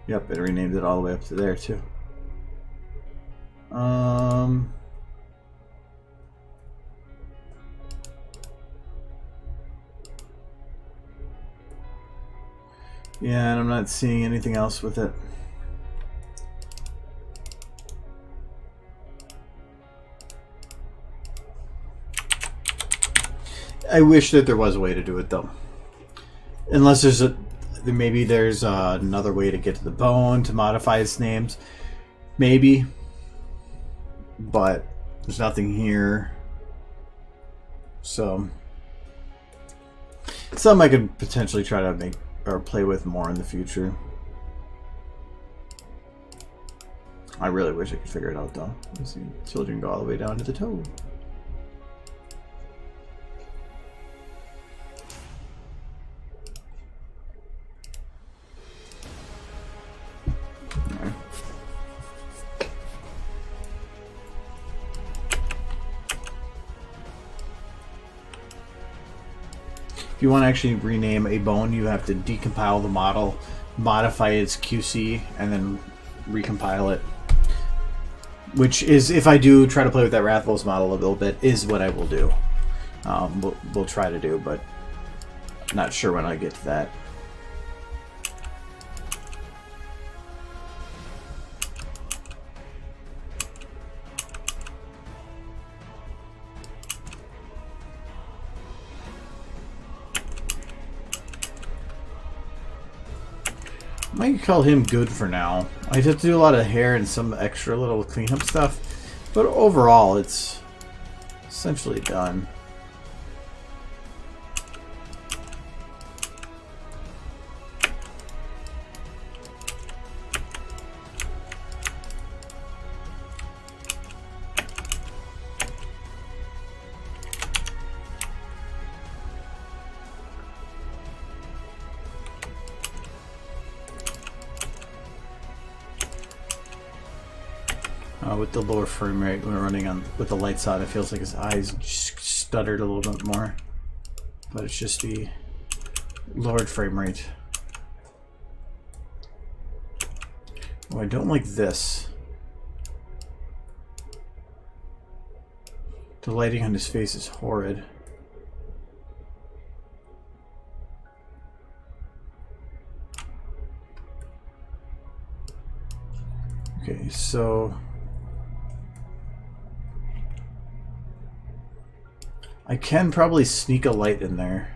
Yep, it renamed it all the way up to there too. Yeah, and I'm not seeing anything else with it. I wish that there was a way to do it though. Unless there's maybe there's another way to get to the bone to modify its names. Maybe. But there's nothing here. So it's something I could potentially try to make or play with more in the future. I really wish I could figure it out though. Let's see, children go all the way down to the toe. If you want to actually rename a bone, you have to decompile the model, modify its QC, and then recompile it. Which is, if I do try to play with that Rathalos model a little bit, is what I will do. We'll try to do, but not sure when I get to that. I might call him good for now. I have to do a lot of hair and some extra little cleanup stuff, but overall it's essentially done. With the lower frame rate when we're running on with the lights on, it feels like his eyes stuttered a little bit more, but it's just the lowered frame rate. Oh, I don't like this. The lighting on his face is horrid. Okay, so I can probably sneak a light in there.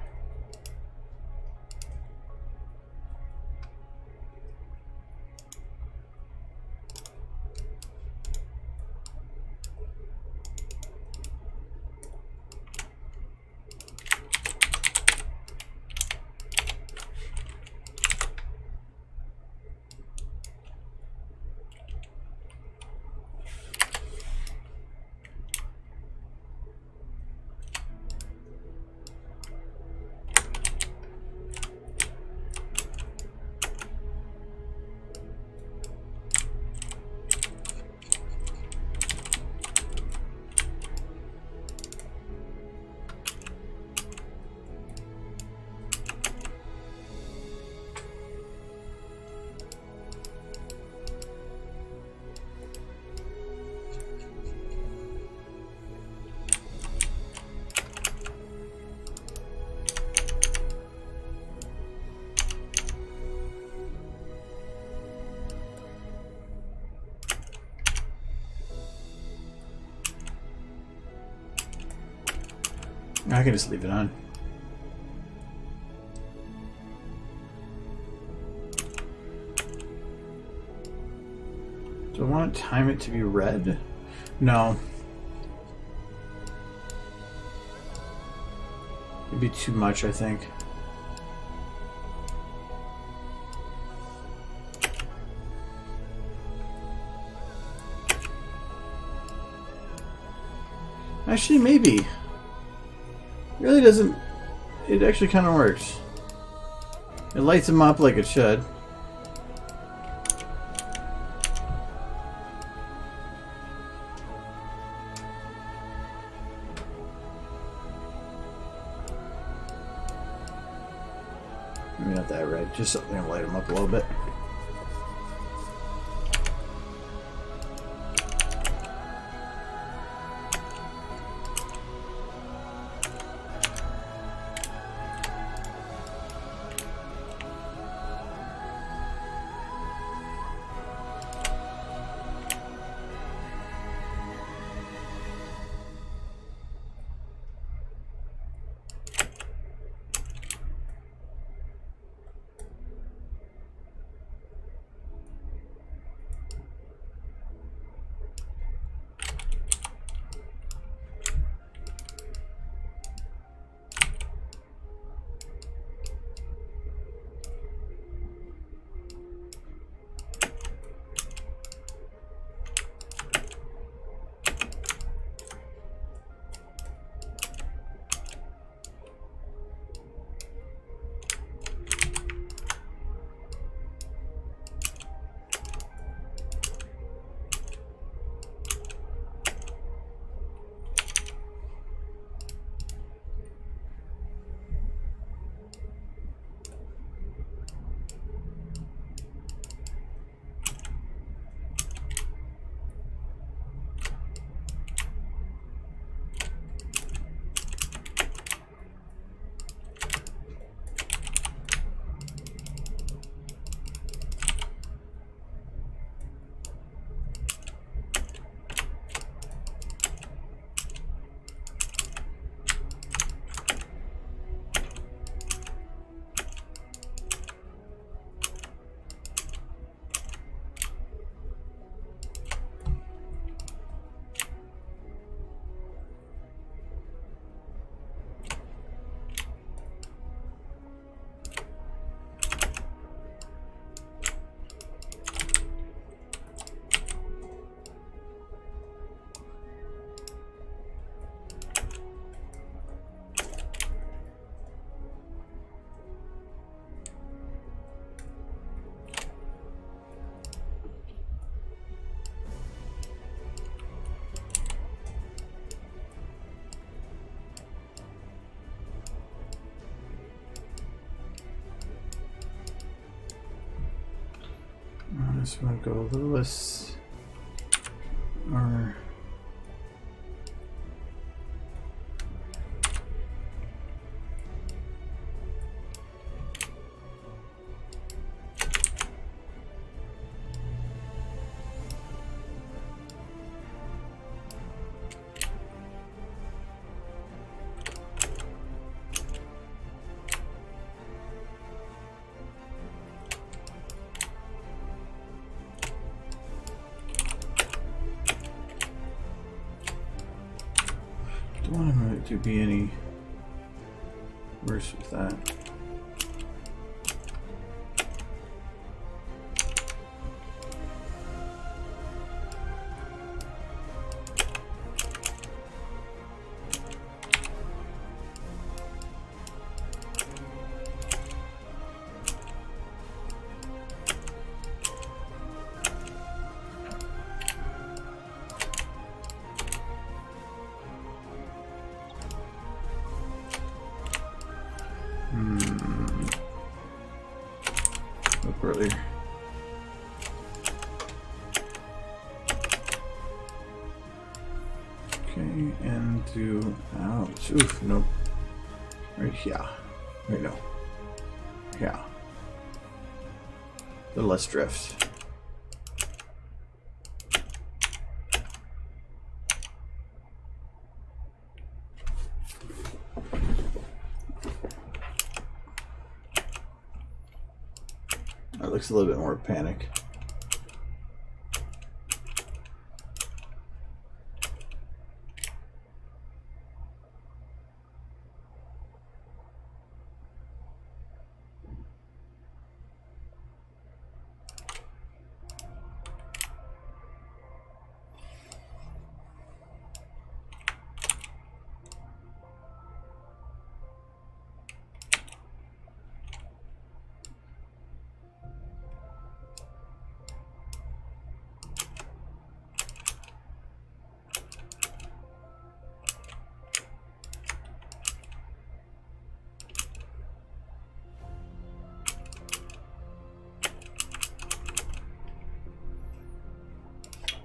I can just leave it on. Do I want to time it to be red? No. It'd be too much, I think. Actually, maybe. Really doesn't... It actually kind of works. It lights them up like it should. Maybe not that red, just something to light them up a little bit. I just want to go a little less, or don't want it to be any worse with that. Up earlier. Okay, and do ouch. Oof, nope. Right here. Wait, no. Yeah. A little less drift. That looks a little bit more panic.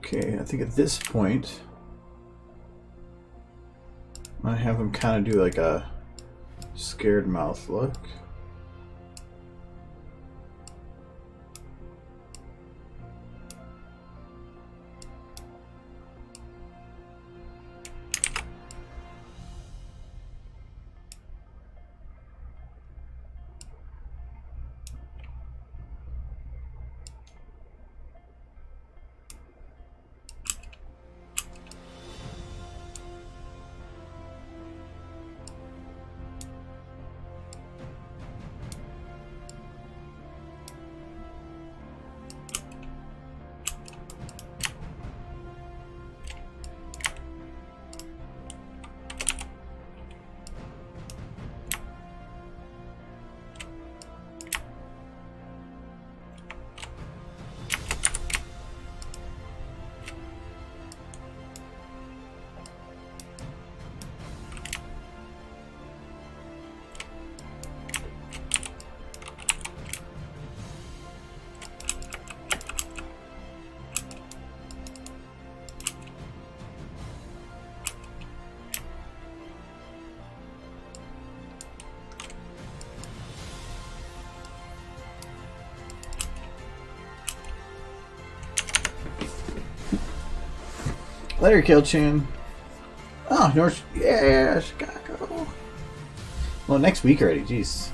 Okay, I think at this point, I'm gonna have him kind of do like a scared mouth look. Later, Kill-chan. Oh, North. Yeah, Chicago. Well, next week already. Jeez.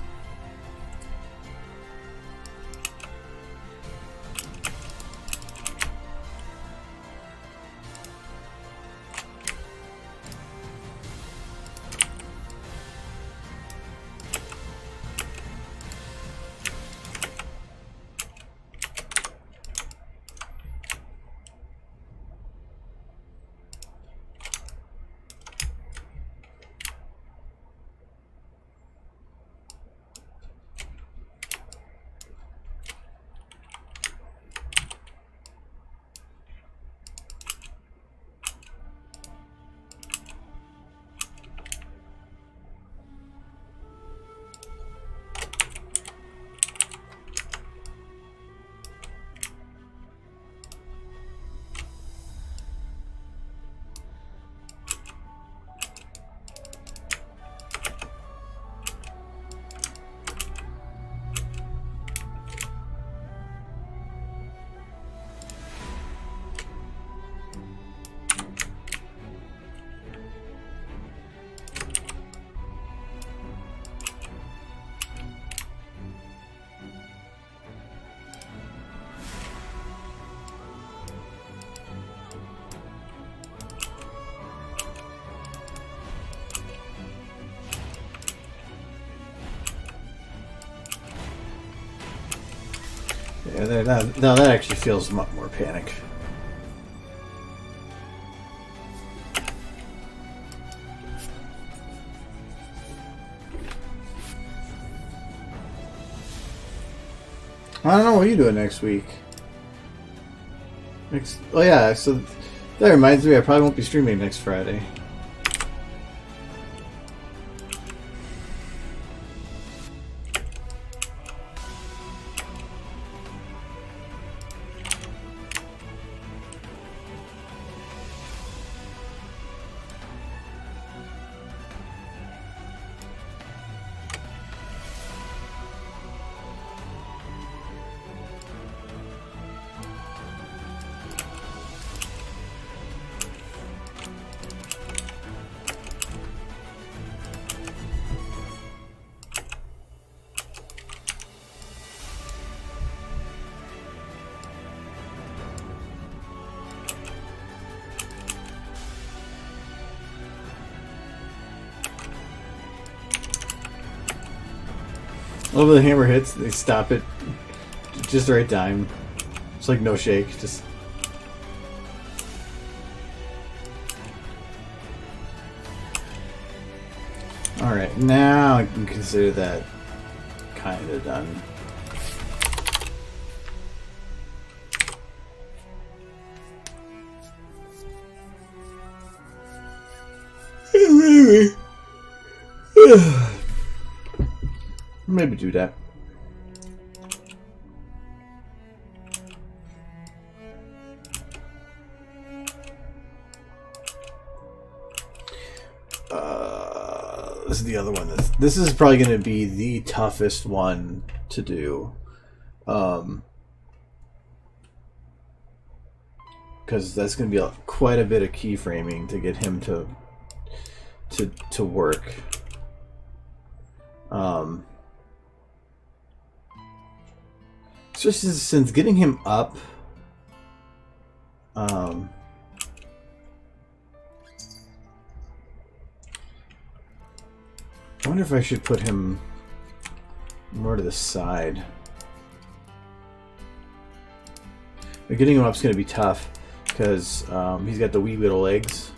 Yeah, now that actually feels much more panic. I don't know what you doing next week. Oh yeah, so that reminds me, I probably won't be streaming next Friday. All the hammer hits, they stop it just the right time. It's like no shake, just. Alright, now I can consider that kind of done. Maybe do that. This is the other one. This is probably going to be the toughest one to do, because that's going to be quite a bit of keyframing to get him to work. Especially since getting him up. I wonder if I should put him more to the side. But getting him up is going to be tough because he's got the wee little legs.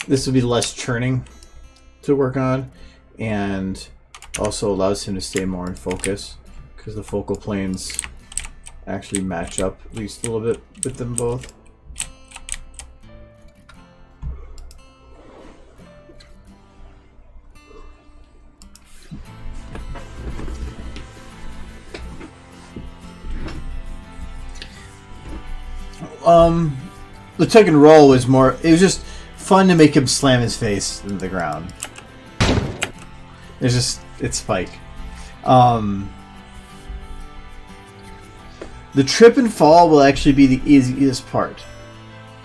This will be less churning to work on, and also allows him to stay more in focus because the focal planes actually match up at least a little bit with them both. The tug and roll was more, it was just fun to make him slam his face into the ground. It's Spike. The trip and fall will actually be the easiest part.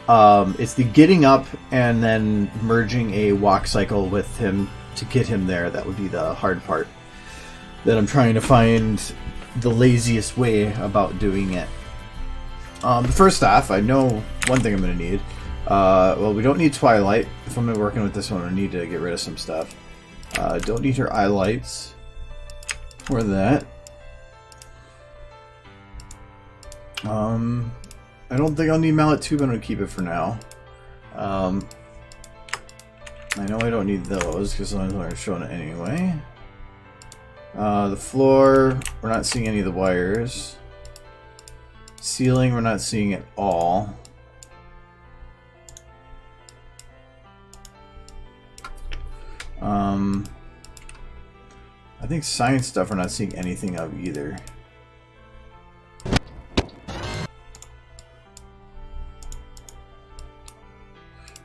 It's the getting up and then merging a walk cycle with him to get him there. That would be the hard part. That I'm trying to find the laziest way about doing it. First off, I know one thing I'm going to need. Well, we don't need Twilight. If I'm working with this one, I need to get rid of some stuff. Don't need her eye lights. Or that. I don't think I'll need Mallet 2, but I'm going to keep it for now. I know I don't need those, because I'm going to show it anyway. The floor, we're not seeing any of the wires. Ceiling, we're not seeing at all. I think science stuff we're not seeing anything of either.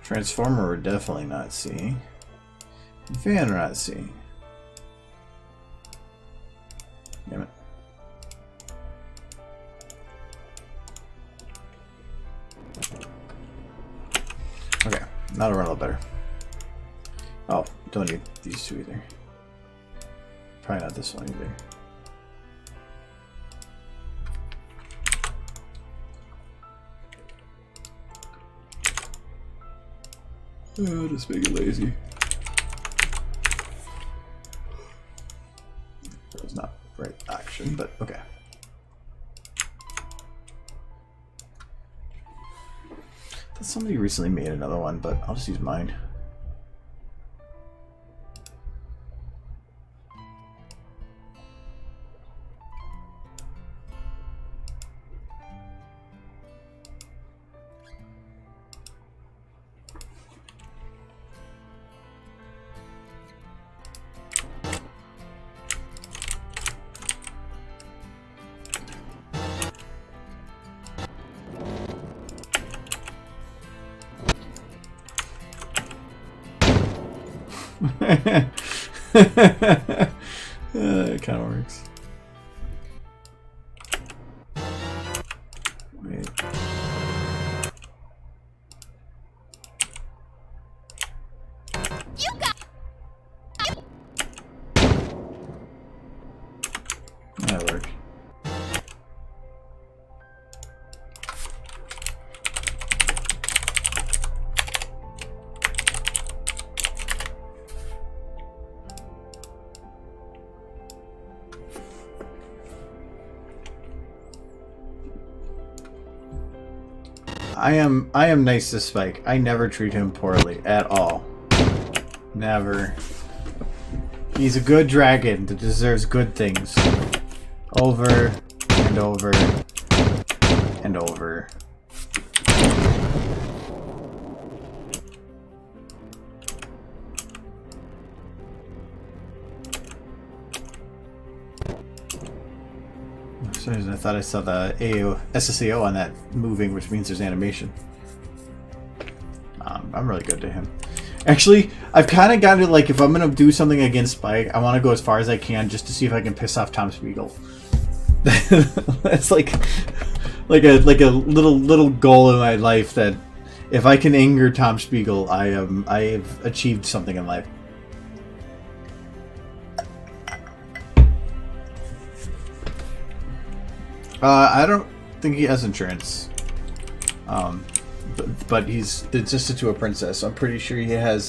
Transformer we're definitely not seeing. Fan we're not seeing. Damn it. Okay, that'll run a little better. Oh, don't need these two either. Probably not this one either. Oh, just make it lazy. That was not right action, but okay. Somebody recently made another one, but I'll just use mine. It kind of works. Wait. You got. That'll work. I am nice to Spike. I never treat him poorly at all. Never. He's a good dragon that deserves good things. Over and over and over. For some reason I thought I saw the SSAO on that moving, which means there's animation. I'm really good to him. Actually, I've kind of gotten to, like, if I'm going to do something against Spike, I want to go as far as I can just to see if I can piss off Tom Spiegel. That's like a little goal in my life, that if I can anger Tom Spiegel, I have achieved something in life. I don't think he has insurance. But he's assisted to a princess, so I'm pretty sure he has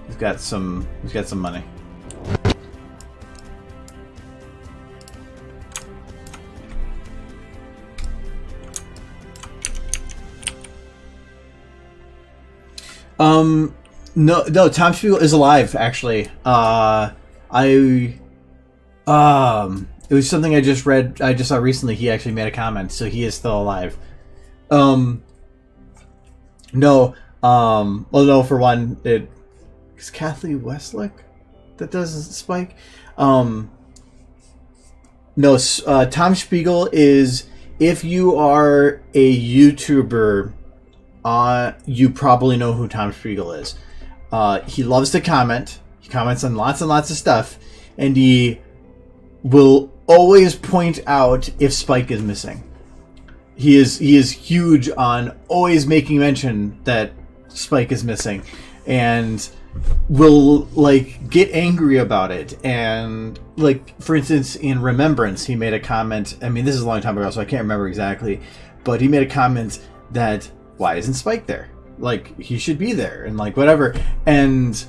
he's got some money. No, Tom Spiegel is alive, actually. It was something I just read. I just saw recently. He actually made a comment, so he is still alive. Well, no, for one, it's Kathleen Westlick that does Spike. No, Tom Spiegel is, if you are a YouTuber, you probably know who Tom Spiegel is. He loves to comment. He comments on lots and lots of stuff, and he will always point out if Spike is missing. He is huge on always making mention that Spike is missing, and will, like, get angry about it. And, like, for instance, in Remembrance, he made a comment. I mean, this is a long time ago, so I can't remember exactly, but he made a comment that, why isn't Spike there? Like, he should be there, and, like, whatever. And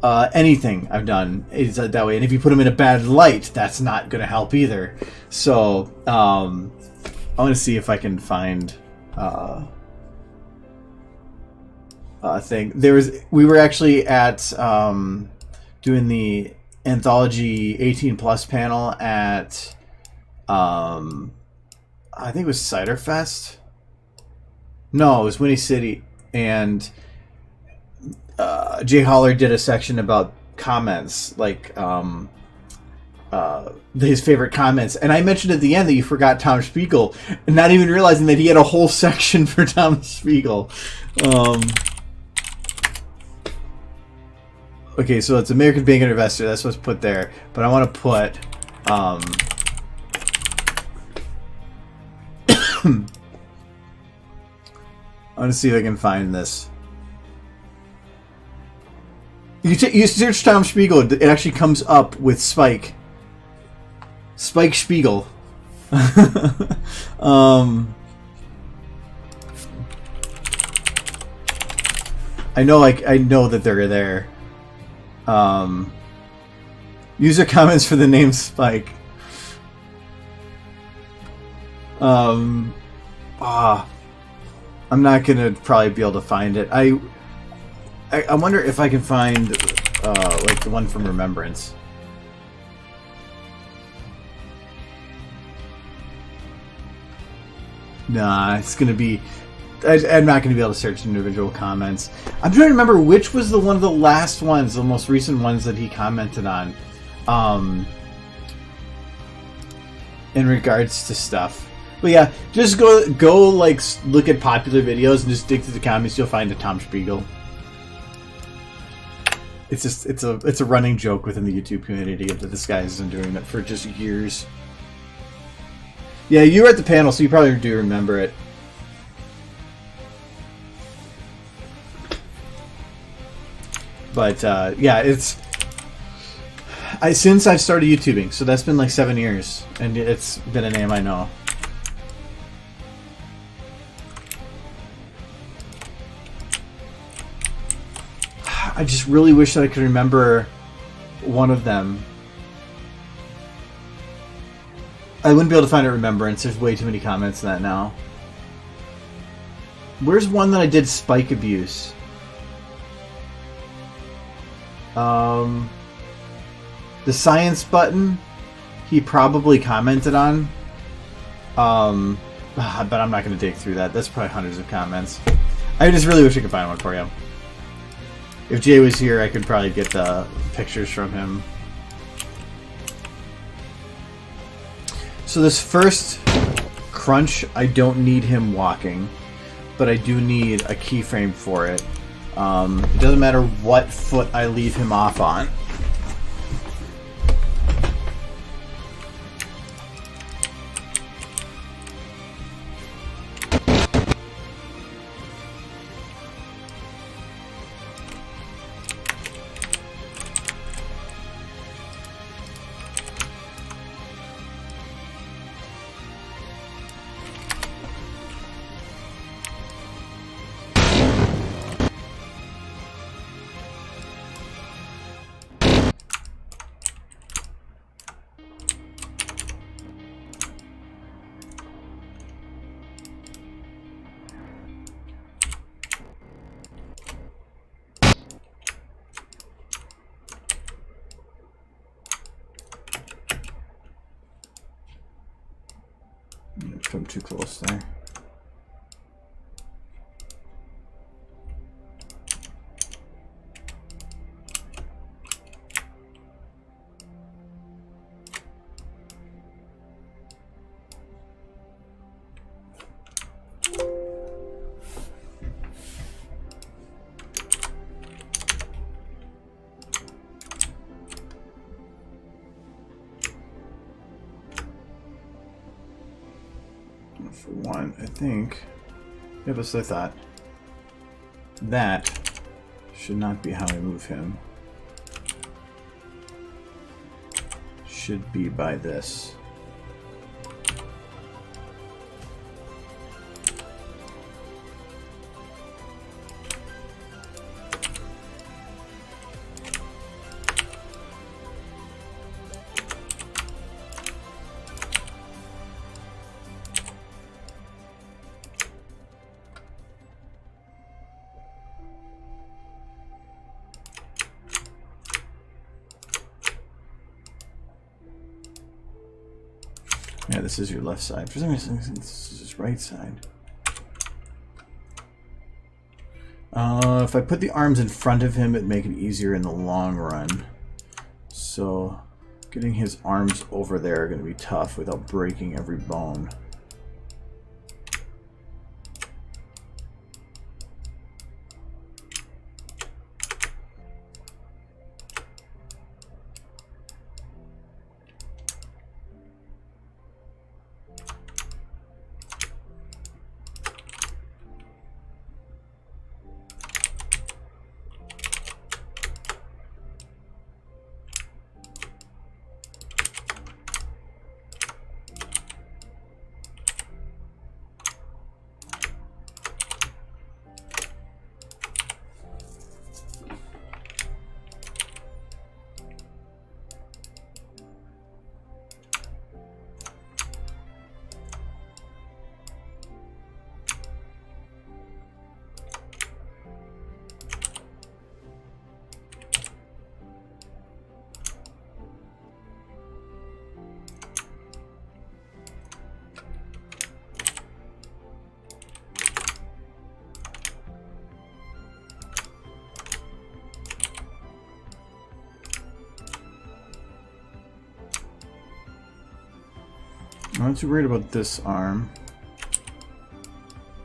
anything I've done is that way. And if you put him in a bad light, that's not going to help either. So I want to see if I can find a thing. We were actually at doing the anthology 18 plus panel at I think it was Cider Fest. No, it was Winnie City, and Jay Holler did a section about comments, like his favorite comments, and I mentioned at the end that you forgot Tom Spiegel, and not even realizing that he had a whole section for Tom Spiegel. Okay, so it's American Bank Investor. That's what's put there, but I want to put I want to see if I can find this. You search Tom Spiegel, it actually comes up with Spike. Spike Spiegel. I know that they're there. User comments for the name Spike. I'm not gonna probably be able to find it. I wonder if I can find like the one from Remembrance. Nah, it's gonna be. I'm not gonna be able to search individual comments. I'm trying to remember which was the one of the last ones, the most recent ones that he commented on, in regards to stuff. But yeah, just go like look at popular videos and just dig through the comments. You'll find a Tom Spiegel. It's just it's a running joke within the YouTube community that this guy has been doing it for just years. Yeah, you were at the panel, so you probably do remember it. But yeah, it's since I've started YouTubing, so that's been like 7 years, and it's been a name I know. I just really wish that I could remember one of them. I wouldn't be able to find a Remembrance. There's way too many comments in that now. Where's one that I did spike abuse? The science button, he probably commented on. But I'm not going to dig through that. That's probably hundreds of comments. I just really wish I could find one for you. If Jay was here, I could probably get the pictures from him. So this first crunch, I don't need him walking, but I do need a keyframe for it. It doesn't matter what foot I leave him off on. Come too close there. For one, I think. Yeah, that's what I thought. That should not be how I move him. Should be by this. Yeah, this is your left side. For some reason, this is his right side. If I put the arms in front of him, it'd make it easier in the long run. So, getting his arms over there are going to be tough without breaking every bone. I'm not too worried about this arm,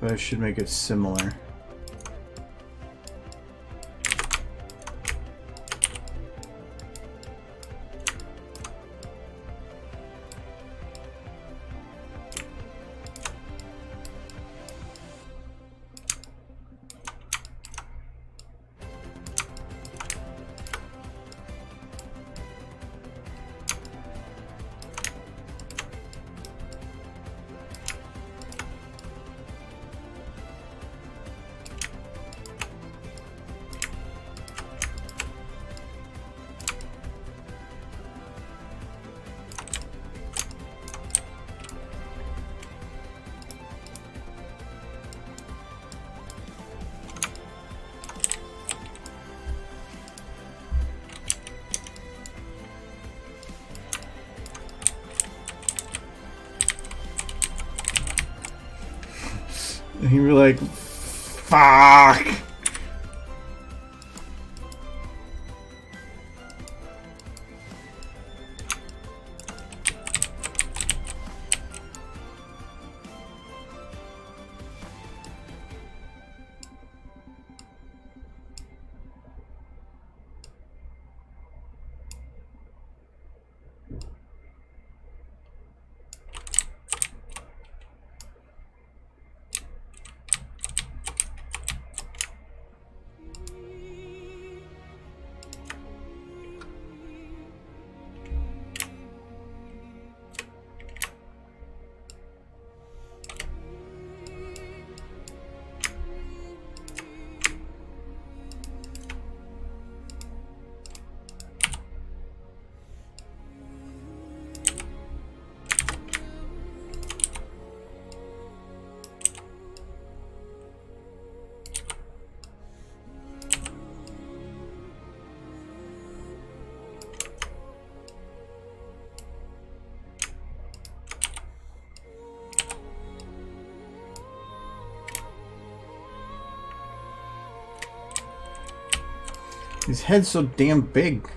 but I should make it similar. And you were like, fuck! His head's so damn big.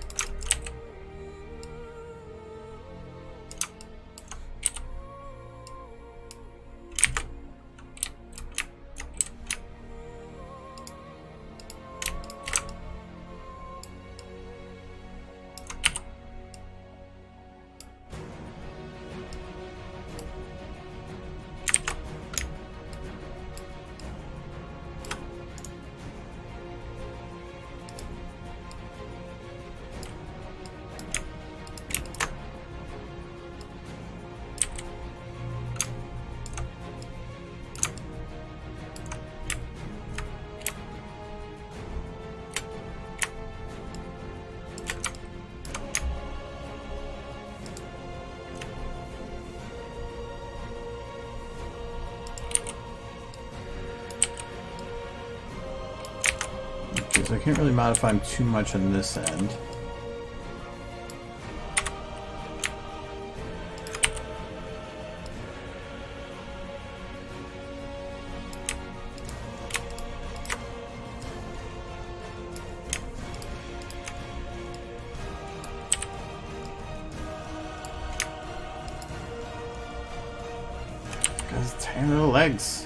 So I can't really modify him too much on this end. Got his tiny little legs.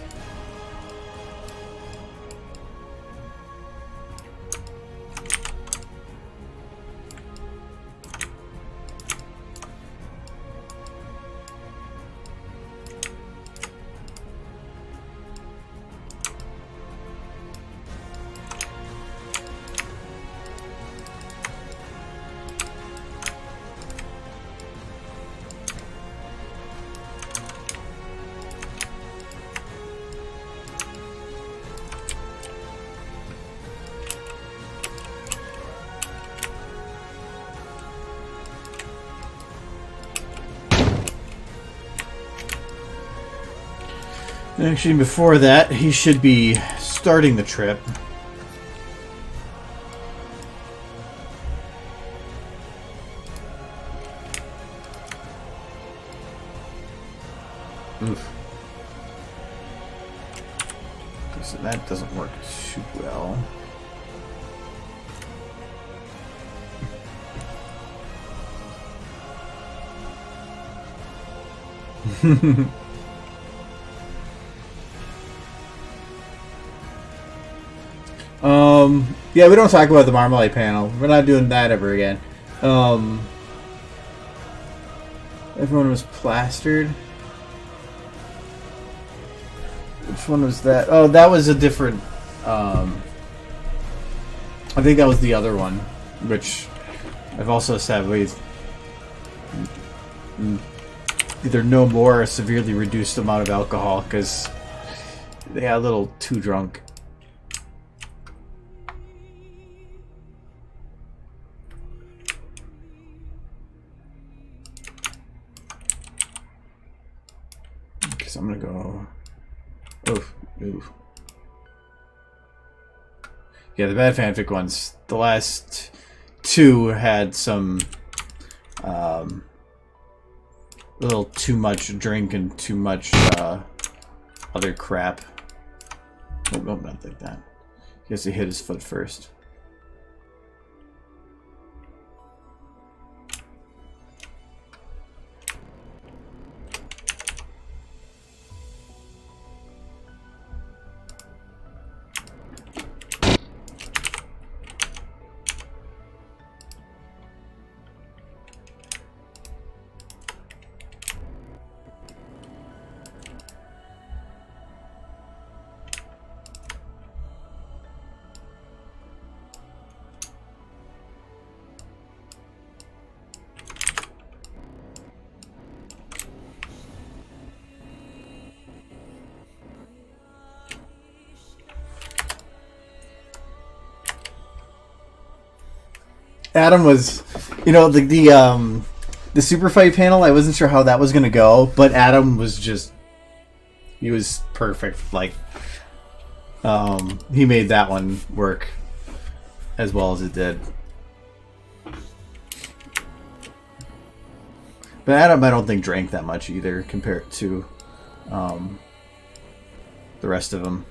Actually, before that, he should be starting the trip. Oof. Okay, so that doesn't work too well. Yeah, we don't talk about the Marmalade panel. We're not doing that ever again. Everyone was plastered. Which one was that? Oh, that was a different. I think that was the other one, which I've also said was either no more or severely reduced amount of alcohol because they got a little too drunk. Because I'm gonna go. Oof, oof. Yeah, the bad fanfic ones. The last two had some a little too much drink and too much other crap. Oh, not like that. He has to hit his foot first. Adam was, you know, the super fight panel. I wasn't sure how that was gonna go, but Adam was just, he was perfect. Like, he made that one work as well as it did. But Adam, I don't think drank that much either compared to the rest of them.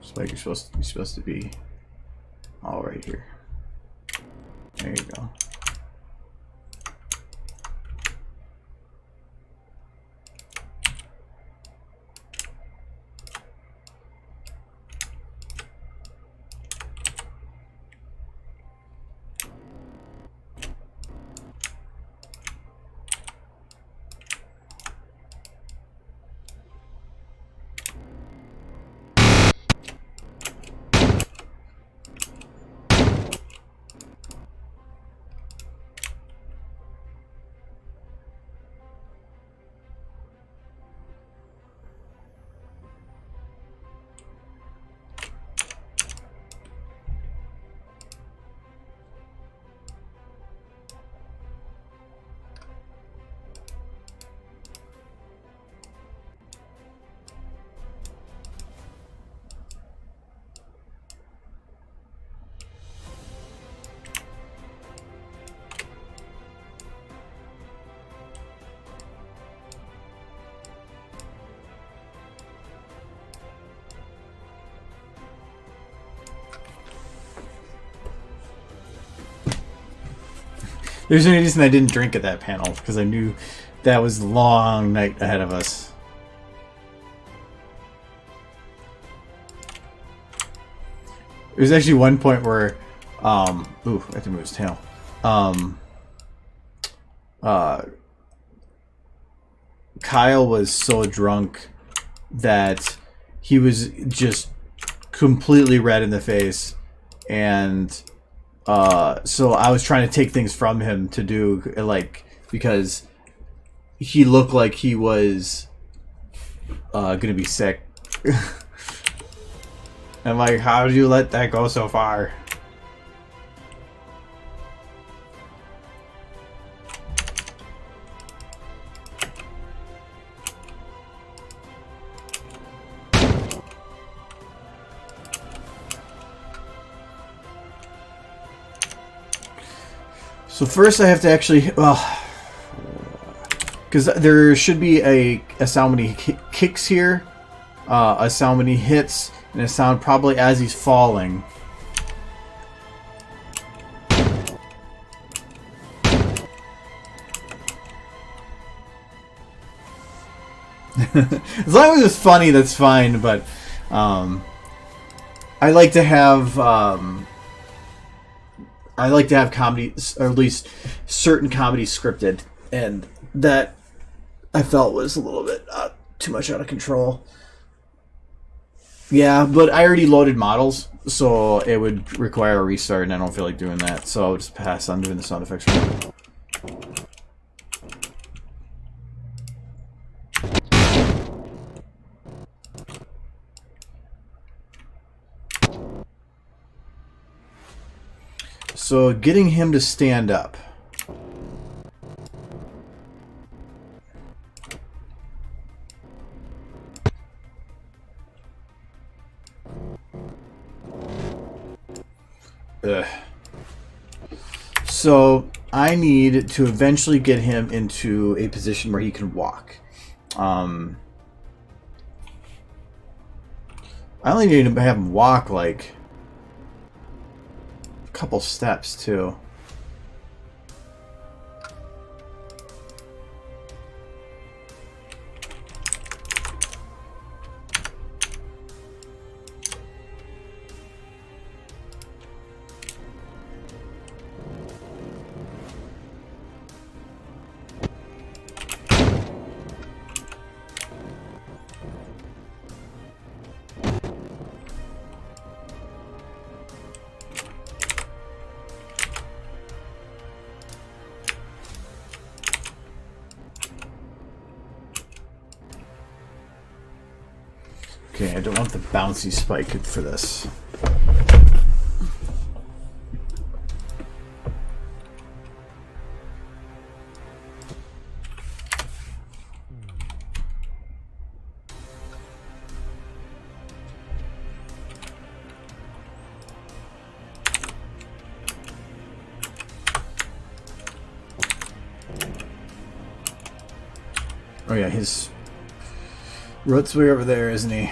Spike, you're supposed to be all right here. There you go. There's no reason I didn't drink at that panel, because I knew that was a long night ahead of us. There's actually one point where, ooh, I have to move his tail. Kyle was so drunk that he was just completely red in the face, and so I was trying to take things from him to do, like, because he looked like he was gonna be sick. I'm like, how did you let that go so far? So first I have to actually, well, because there should be a sound when he kicks here, a sound when he hits, and a sound probably as he's falling. As long as it's funny, that's fine, but I like to have comedy, or at least certain comedy scripted, and that I felt was a little bit too much out of control. Yeah, but I already loaded models, so it would require a restart, and I don't feel like doing that, so I'll just pass on doing the sound effects. So getting him to stand up. Ugh. So I need to eventually get him into a position where he can walk. I only need to have him walk like couple steps too. Okay, I don't want the bouncy spike for this. Oh yeah, his root's way over there, isn't he?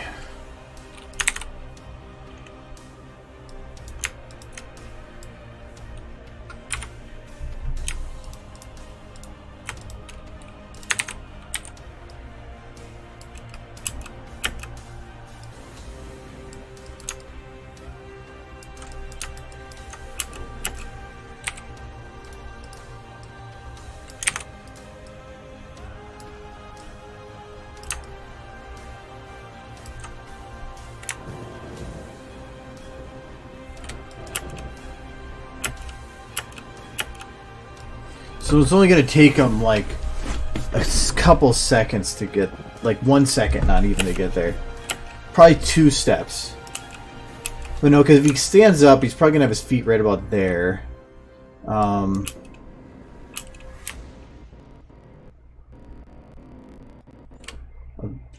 So it's only gonna take him like a couple seconds to get, like 1 second, not even to get there. Probably 2 steps. But no, because if he stands up, he's probably gonna have his feet right about there.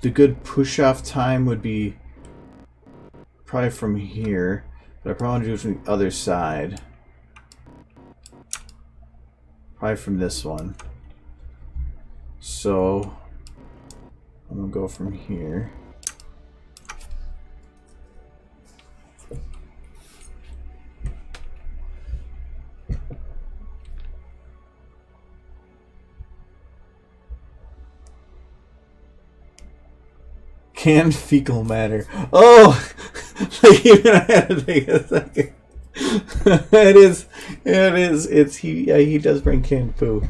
The good push-off time would be probably from here, but I probably want to do it from the other side. Probably from this one. So I'm gonna go from here. Canned fecal matter. Oh, like even I had to take a second. It is. It's he. Yeah, he does bring canned poo.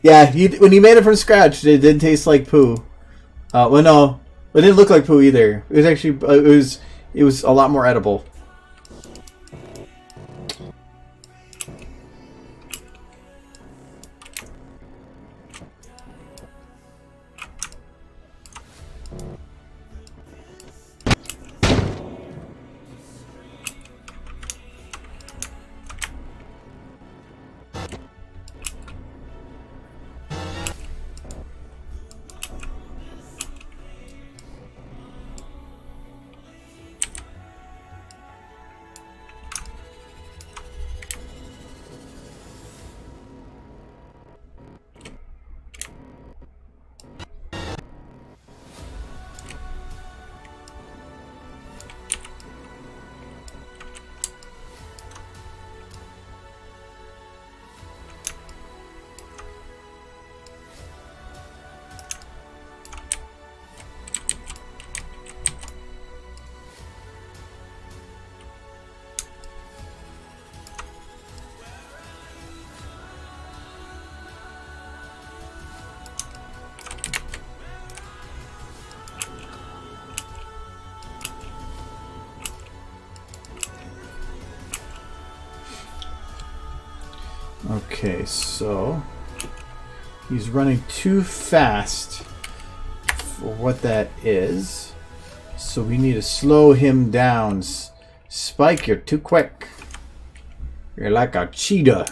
Yeah, when he made it from scratch, it did taste like poo. Well, no, it didn't look like poo either. It was actually it was a lot more edible. Okay, so he's running too fast for what that is. So we need to slow him down. Spike, you're too quick. You're like a cheetah.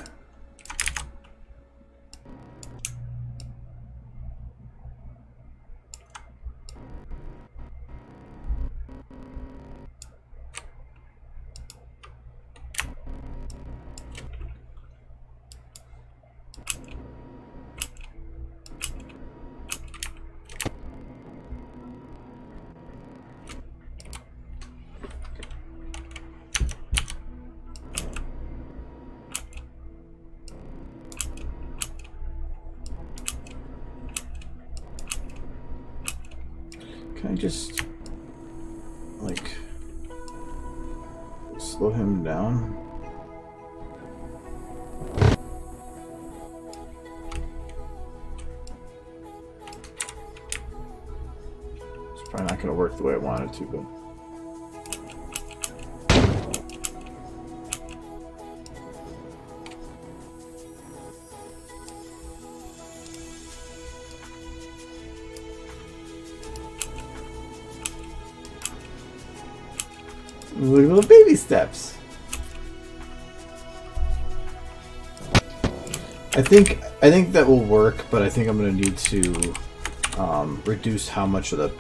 Can I just, like, slow him down? It's probably not going to work the way I wanted to, but... Little baby steps. I think that will work, but I think I'm gonna need to reduce how much of the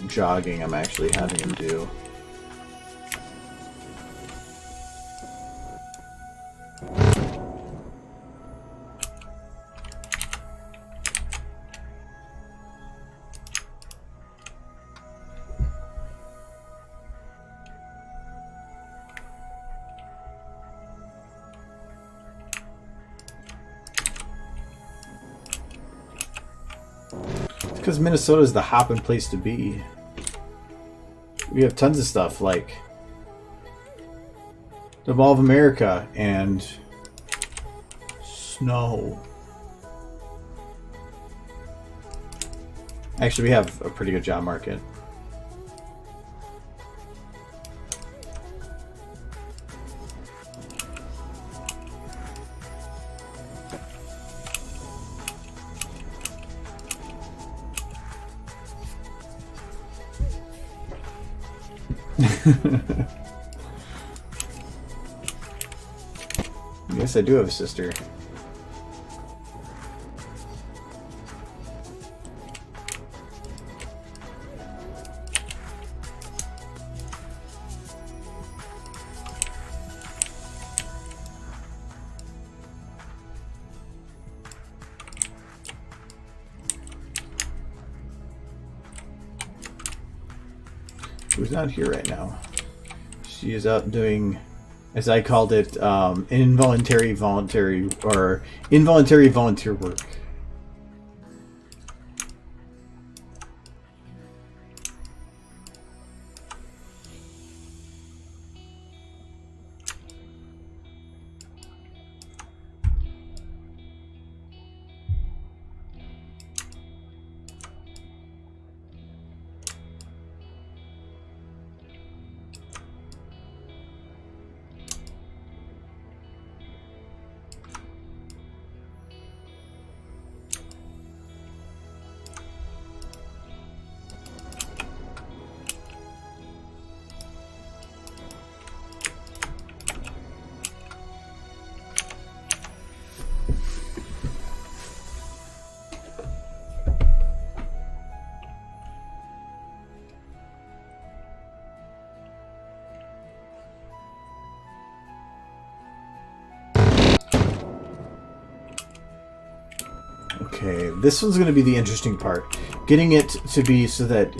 jogging I'm actually having him do. Because Minnesota is the hopping place to be. We have tons of stuff like the Mall of America and snow. Actually, we have a pretty good job market. Yes, I do have a sister. Who's not here right now. She is out doing, as I called it, involuntary volunteer work. Okay, this one's going to be the interesting part. Getting it to be so that...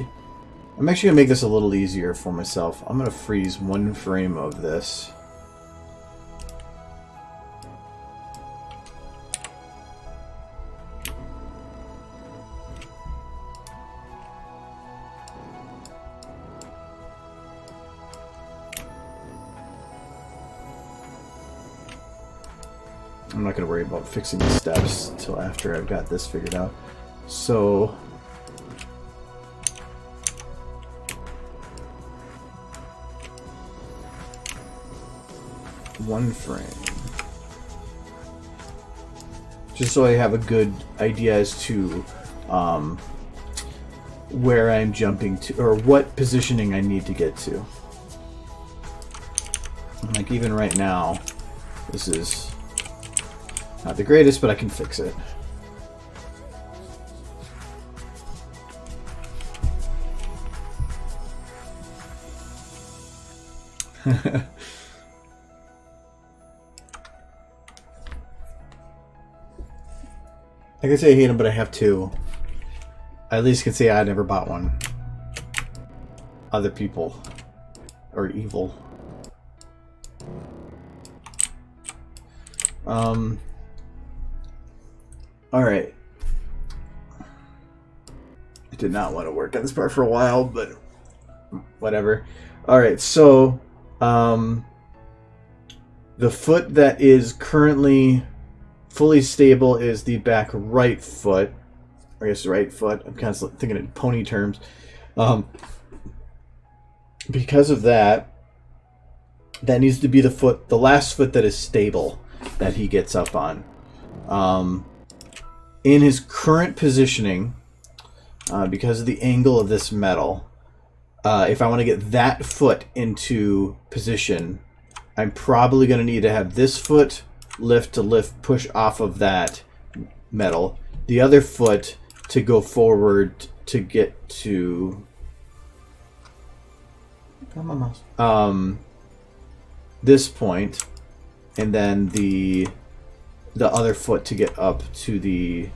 I'm actually going to make this a little easier for myself. I'm going to freeze one frame of this. I'm not going to worry about fixing the steps until after I've got this figured out. So... one frame. Just so I have a good idea as to where I'm jumping to, or what positioning I need to get to. Like even right now, this is not the greatest, but I can fix it. I can say I hate them, but I have two. I at least can say I never bought one. Other people are evil. Alright. I did not want to work on this part for a while, but whatever. Alright, so the foot that is currently fully stable is the back right foot. I guess right foot. I'm kind of thinking in pony terms. Because of that, that needs to be the foot, the last foot that is stable that he gets up on. In his current positioning, because of the angle of this metal, if I want to get that foot into position, I'm probably going to need to have this foot push off of that metal. The other foot to go forward to get to this point, and then the other foot to get up to the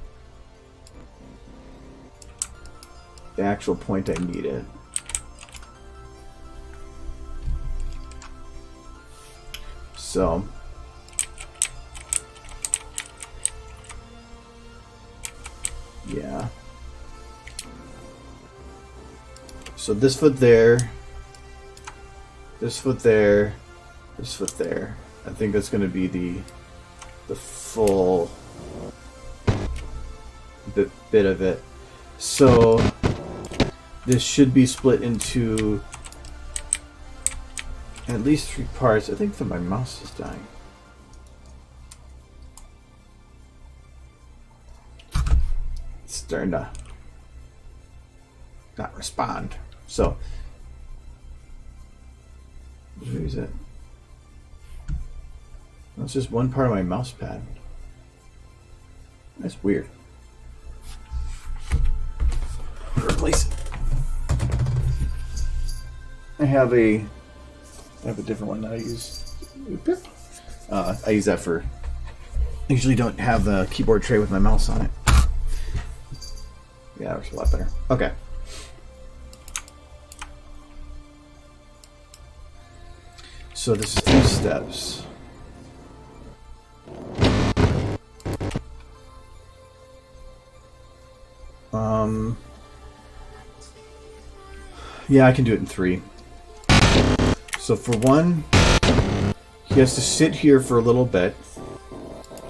actual point I need it. So yeah. So this foot there, this foot there, this foot there. I think that's going to be the full bit of it. So this should be split into at least 3 parts. I think that my mouse is dying. It's starting to not respond. So Where is it? That's just one part of my mouse pad. That's weird. Replace it. I have a different one that I use. I use that for. I usually don't have the keyboard tray with my mouse on it. Yeah, that works a lot better. Okay. So this is 3 steps. Yeah, I can do it in 3. So for 1, he has to sit here for a little bit.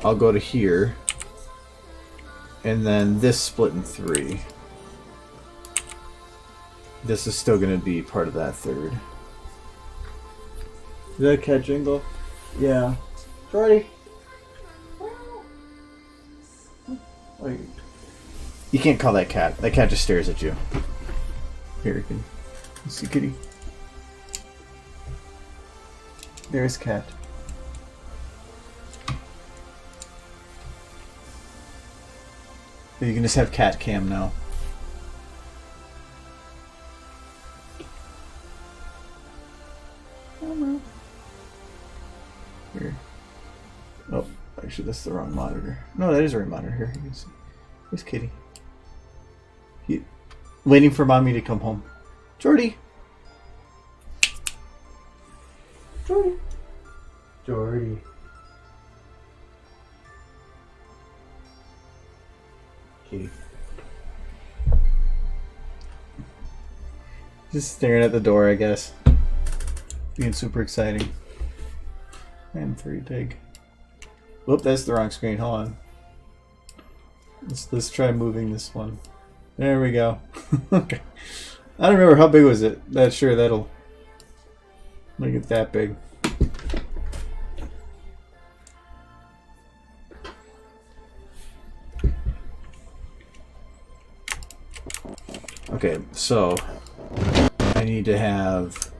I'll go to here. And then this split in 3. This is still going to be part of that 3rd. Is that a cat jingle? Yeah. Shorty. Wait. You can't call that cat. That cat just stares at you. Here, you can see kitty. There's cat. You can just have cat cam now. Here. Oh, actually, that's the wrong monitor. No, that is the right monitor. Here, you can see. There's kitty. Waiting for mommy to come home. Jordy. Jordy. Jordy. Kitty. Just staring at the door, I guess. Being super exciting. And 3 big. Whoop, that's the wrong screen. Hold on. Let's try moving this one. There we go. Okay. I don't remember how big was it. That's sure that'll make it that big. Okay, so I need to have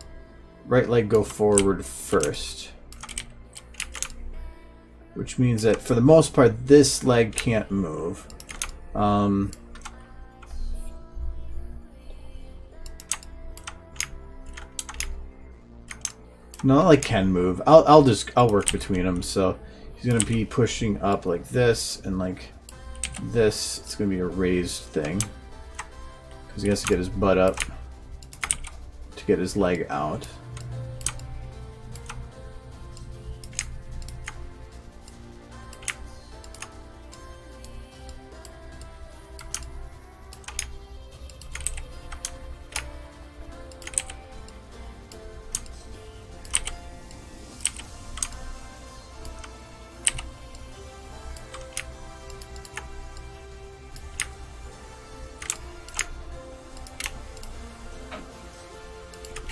right leg go forward first. Which means that for the most part this leg can't move. No, I can move. I'll work between them. So he's gonna be pushing up like this and like this. It's gonna be a raised thing because he has to get his butt up to get his leg out.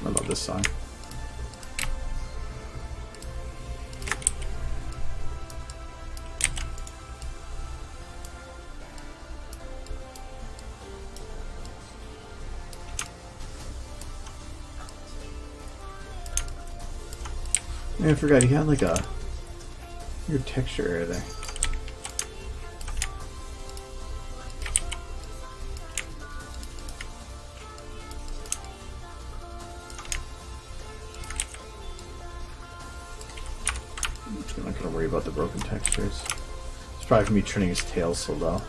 I love this song. I forgot he had like a weird texture area there. I'm not gonna worry about the broken textures. It's probably gonna be turning his tail so low.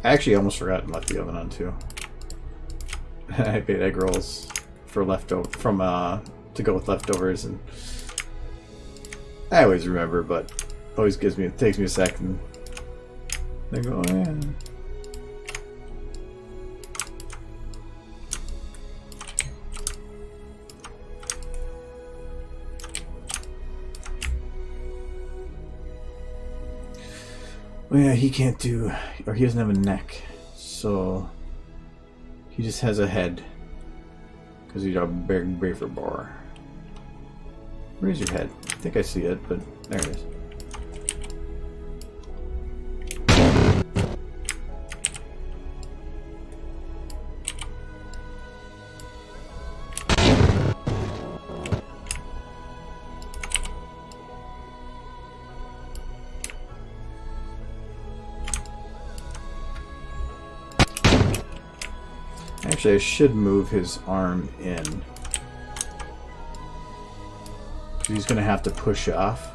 I actually almost forgot and left the oven on too. I made egg rolls for leftover to go with leftovers, and I always remember, but always takes me a second. They go, oh, yeah. Oh yeah, he can't do, or he doesn't have a neck, so he just has a head, because he's a big beaver bar. Where's your head? I think I see it, but there it is. Actually, I should move his arm in. He's going to have to push off.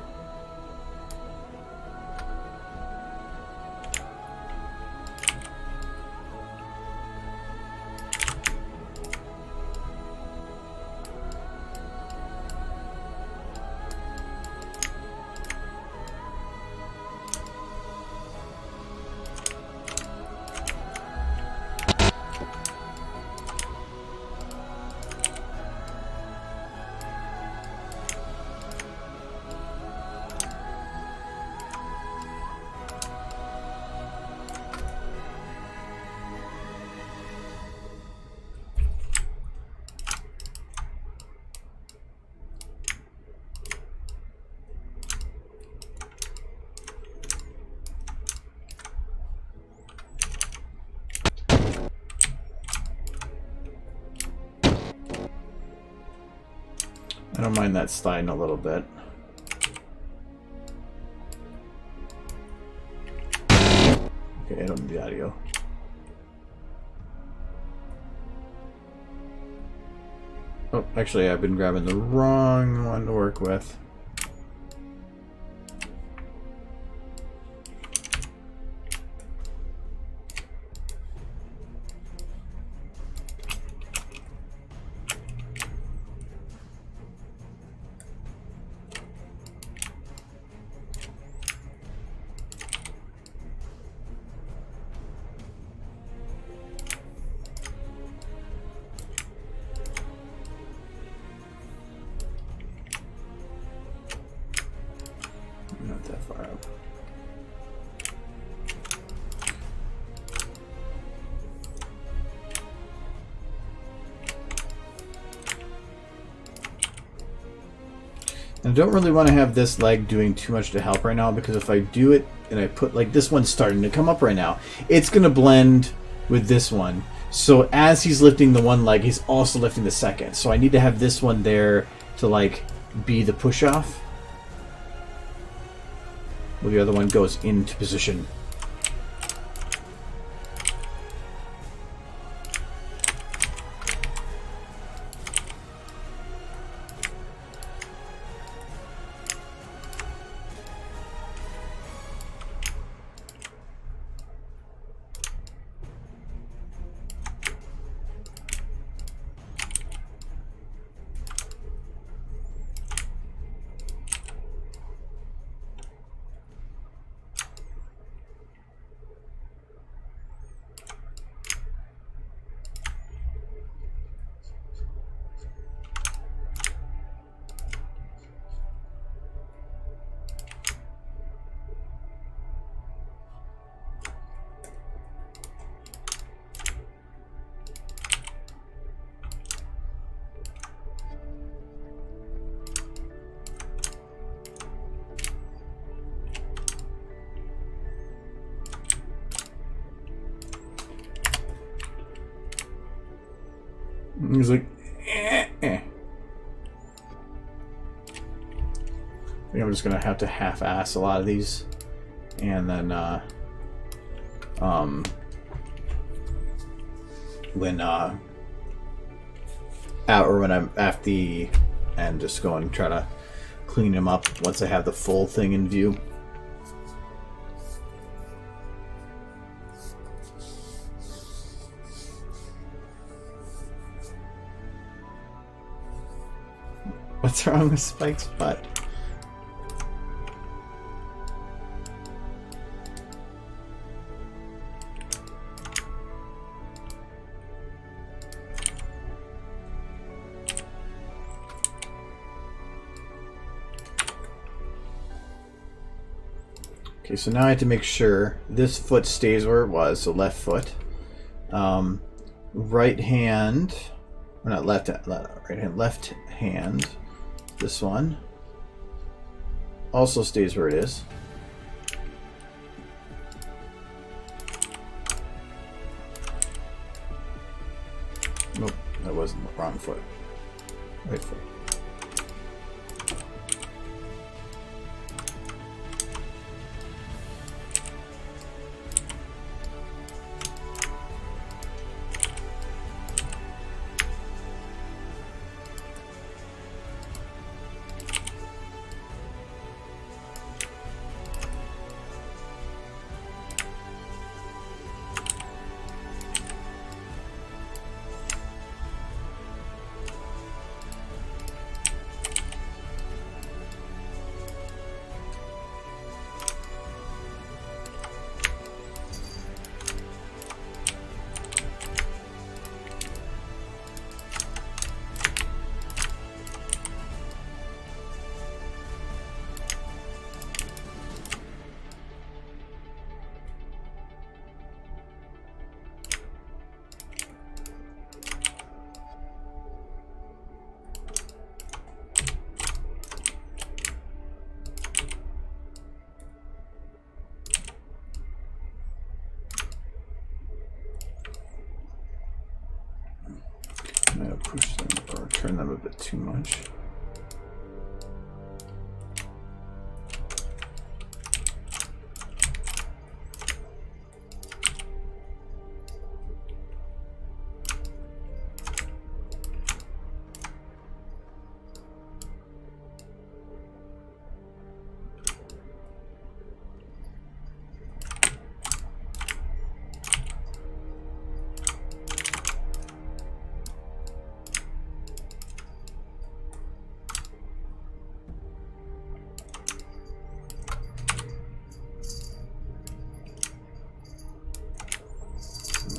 I don't mind that sliding a little bit. Okay, I don't need the audio. Oh, actually, I've been grabbing the wrong one to work with. Not that far up. And I don't really want to have this leg doing too much to help right now, because if I do it and I put, like, this one's starting to come up right now, it's going to blend with this one. So as he's lifting the one leg, he's also lifting the second. So I need to have this one there to, like, be the push-off. Well, the other one goes into position. He's like, eh. I think I'm just gonna have to half-ass a lot of these, and then when I'm at the end, just go and try to clean them up once I have the full thing in view. What's wrong with Spike's butt? Okay, so now I have to make sure this foot stays where it was, so left foot. Right hand, or not left hand, left hand. This one also stays where it is. Nope, that wasn't the wrong foot. Right foot. Push them or turn them a bit too much.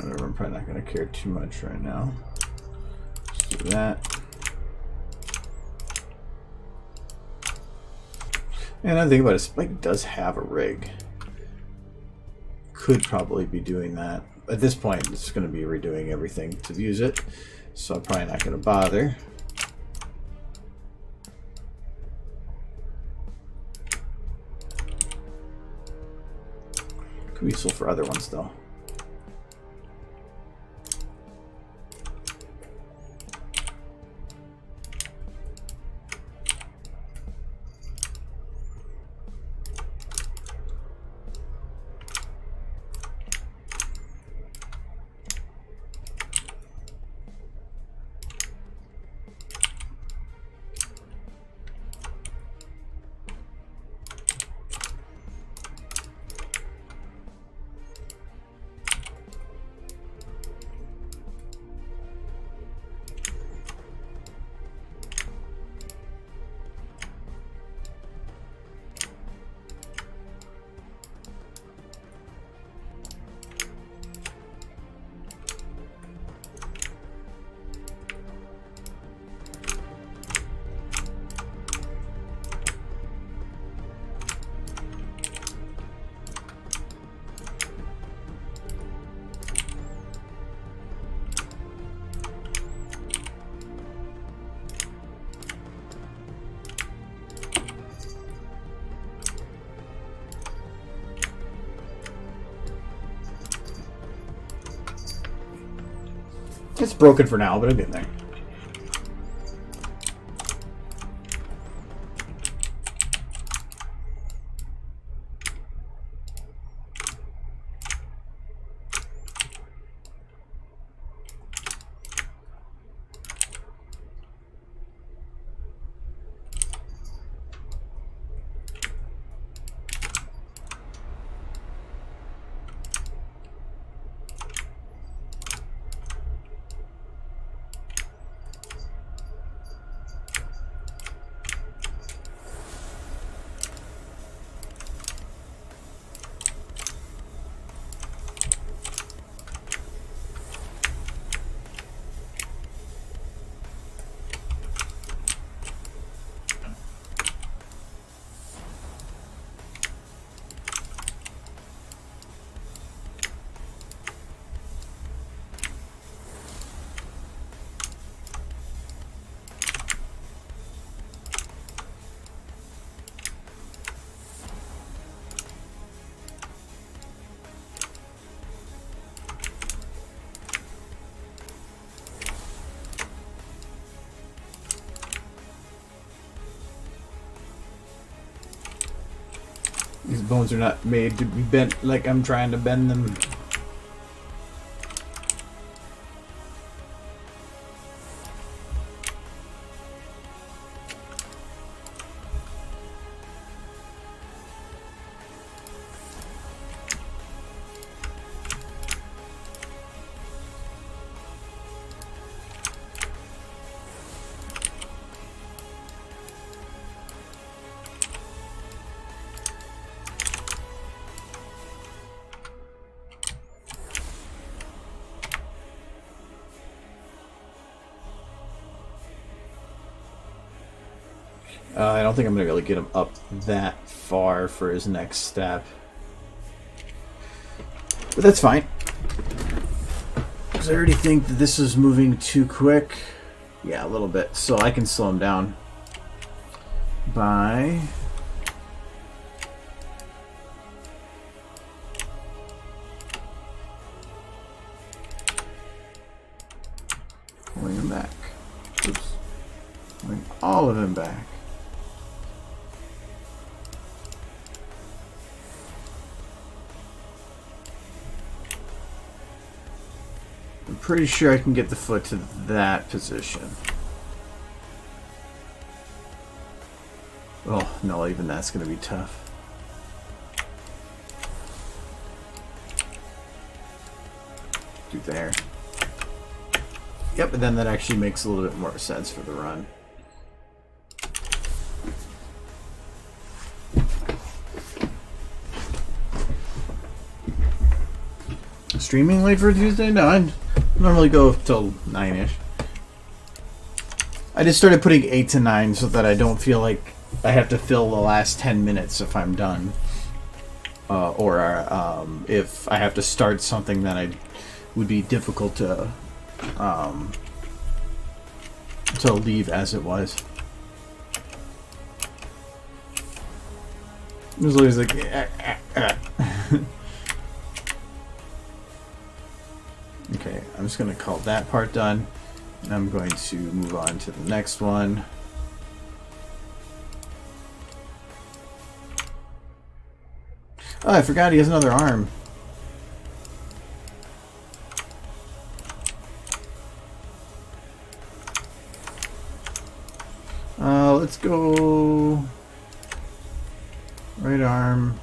Whatever, I'm probably not going to care too much right now. Just do that. And I think about it, Spike does have a rig. Could probably be doing that. At this point, it's going to be redoing everything to use it, so I'm probably not going to bother. Could be useful for other ones, though. It's broken for now, but it'll get there. bones are not made to be bent like I'm trying to bend them. I don't think I'm going to be able to get him up that far for his next step. But that's fine. Because I already think that this is moving too quick. Yeah, a little bit. So I can slow him down by... pulling him back. Oops. Pulling all of him back. I'm pretty sure I can get the foot to that position. Oh, no, even that's going to be tough. Do there. Yep, and then that actually makes a little bit more sense for the run. Streaming late for Tuesday? No, I normally go till 9-ish. I just started putting 8 to 9 so that I don't feel like I have to fill the last 10 minutes if I'm done. Or if I have to start something that I would be difficult to leave as it was. It was always like... Okay, I'm just going to call that part done. And I'm going to move on to the next one. Oh, I forgot he has another arm. Let's go... right arm.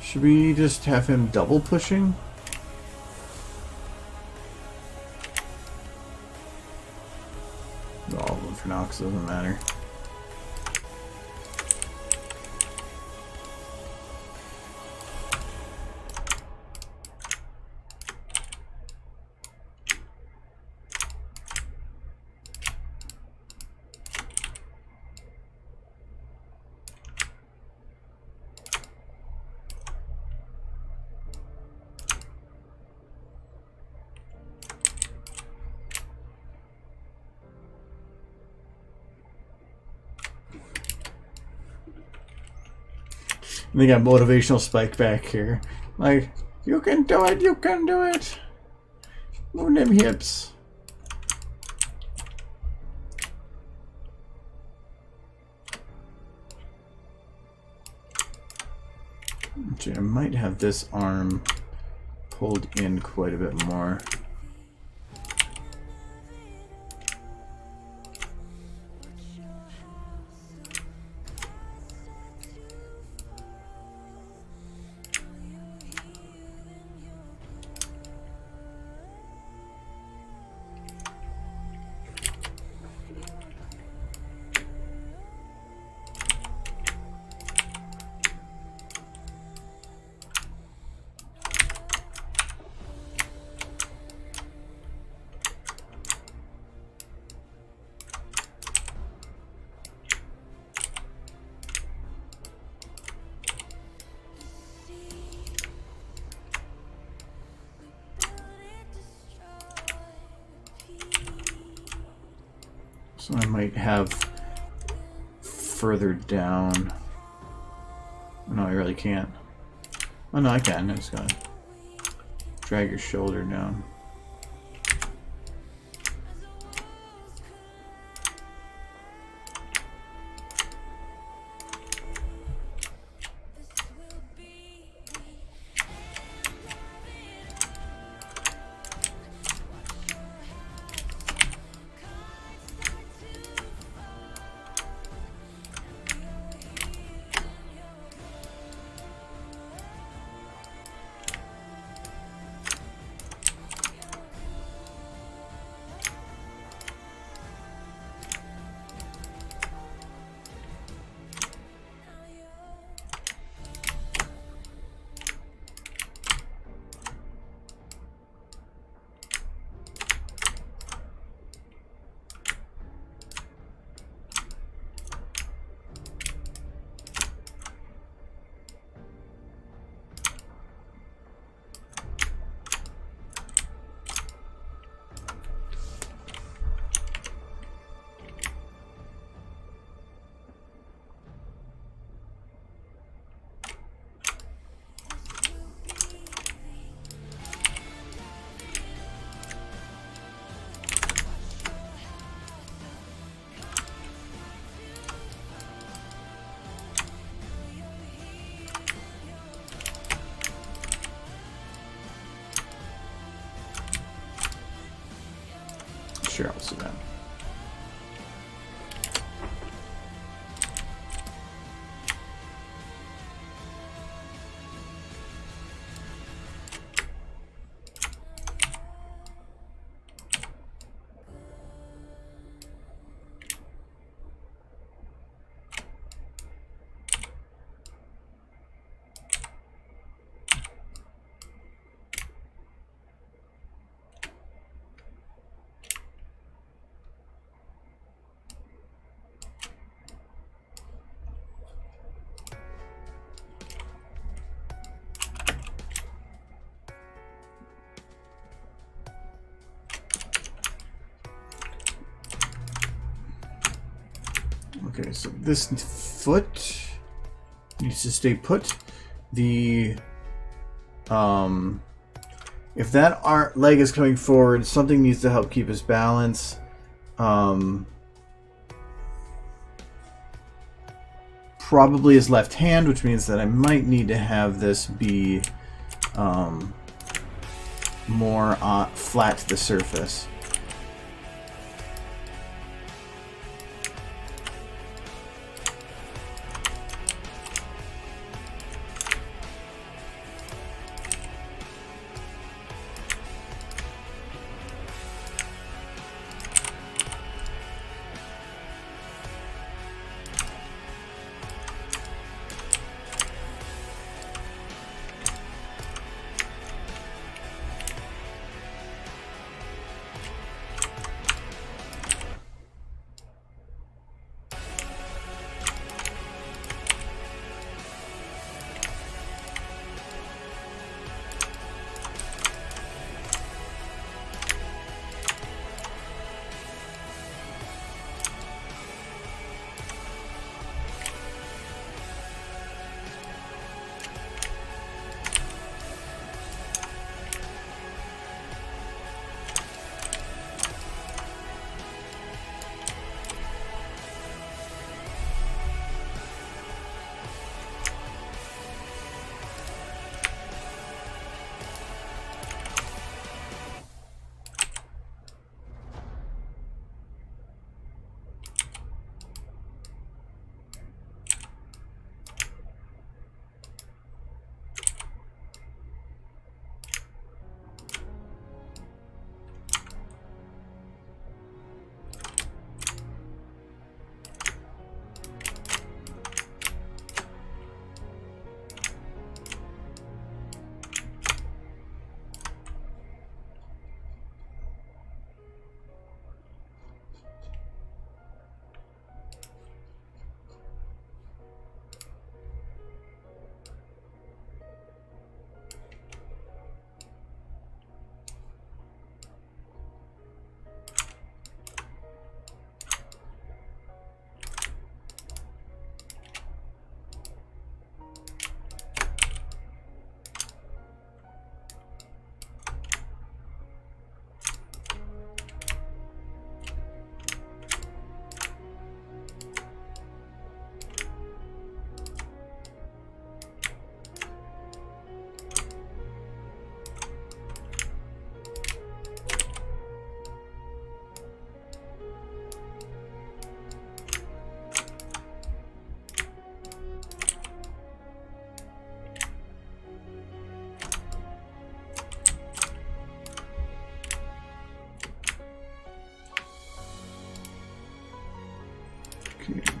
Should we just have him double pushing? All of them for now, because it doesn't matter. They got motivational spike back here. Like, you can do it, you can do it. Move them hips. Actually, I might have this arm pulled in quite a bit more. So I might have further down. No, I really can't. Oh no, I can. I'm just gonna drag your shoulder down. Sure, I'll see that. Okay, so this foot needs to stay put. The if that leg is coming forward, something needs to help keep his balance. Probably his left hand, which means that I might need to have this be more flat to the surface.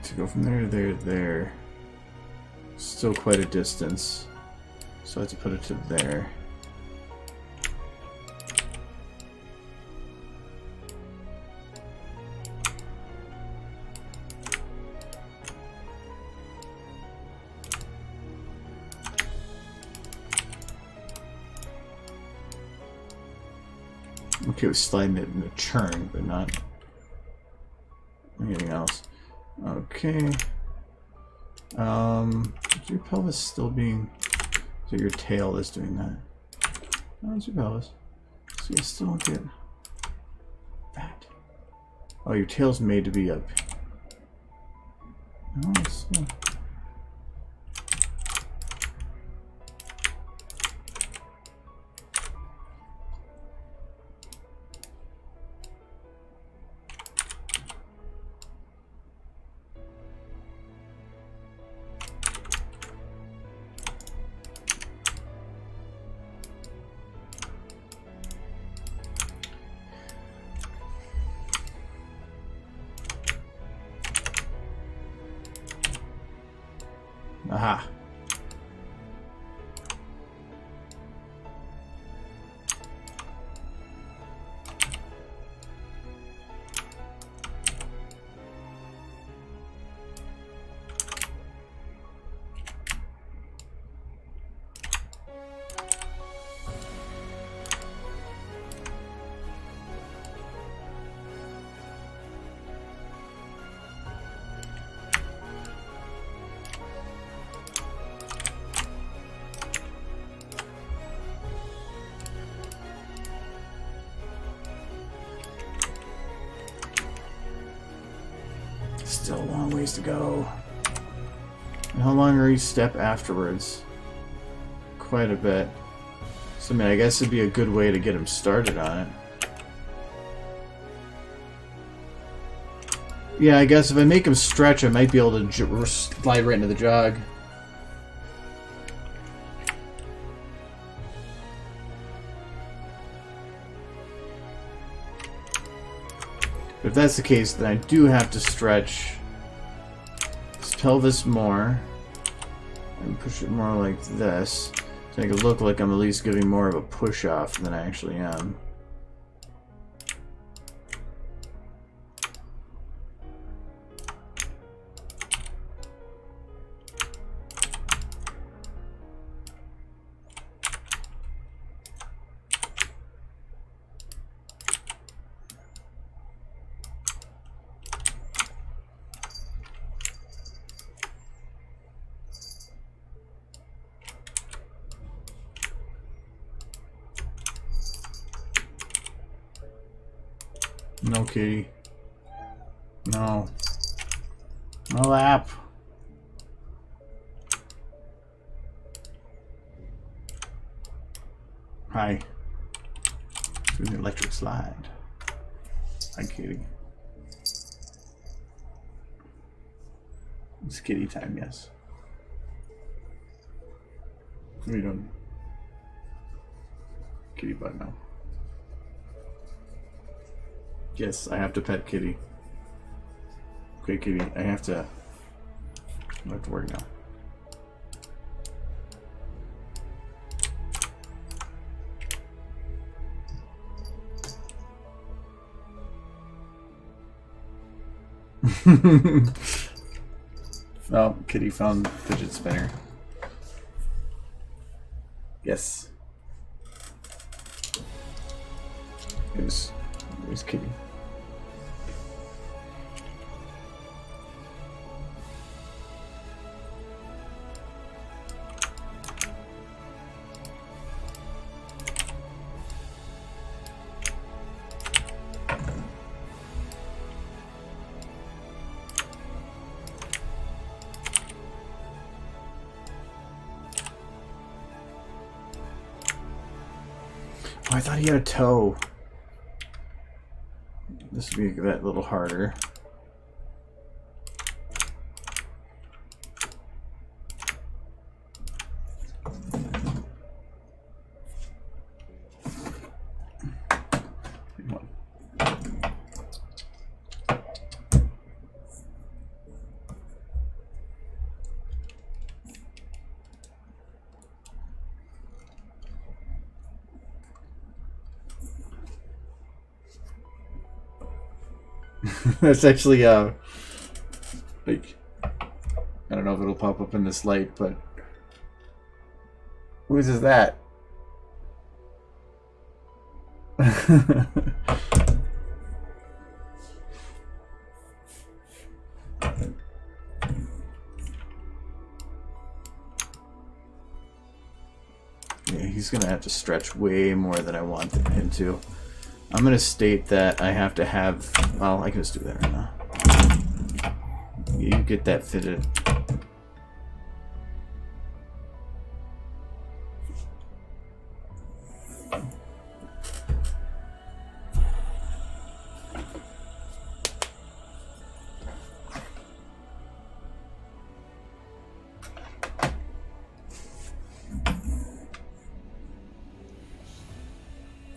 To go from there to there to there. Still quite a distance. So I have to put it to there. Okay, we're sliding it in the churn, but not anything else. Okay. Is your pelvis still being... So your tail is doing that. No, it's your pelvis. So you still don't get that. Oh, your tail's made to be up. No, it's still... Aha. Still a long ways to go. And how long are each step afterwards? Quite a bit. So, I mean, I guess it'd be a good way to get him started on it. Yeah, I guess if I make him stretch, I might be able to slide right into the jog. But if that's the case, then I do have to stretch his pelvis more and push it more like this to make it look like I'm at least giving more of a push off than I actually am. No, kitty. No. No lap. Hi. Do the electric slide. Hi, kitty. It's kitty time, yes. We don't. Kitty butt now. Yes, I have to pet kitty. Okay, kitty, I have to work now. Oh, kitty found fidget spinner. Yes. There's kitty. Oh, I thought he had a toe. This would be that little harder. That's actually like, I don't know if it'll pop up in this light, but whose is that? Yeah, he's gonna have to stretch way more than I want him to. I'm gonna state that I have to have. Well, I can just do that right now. You get that fitted.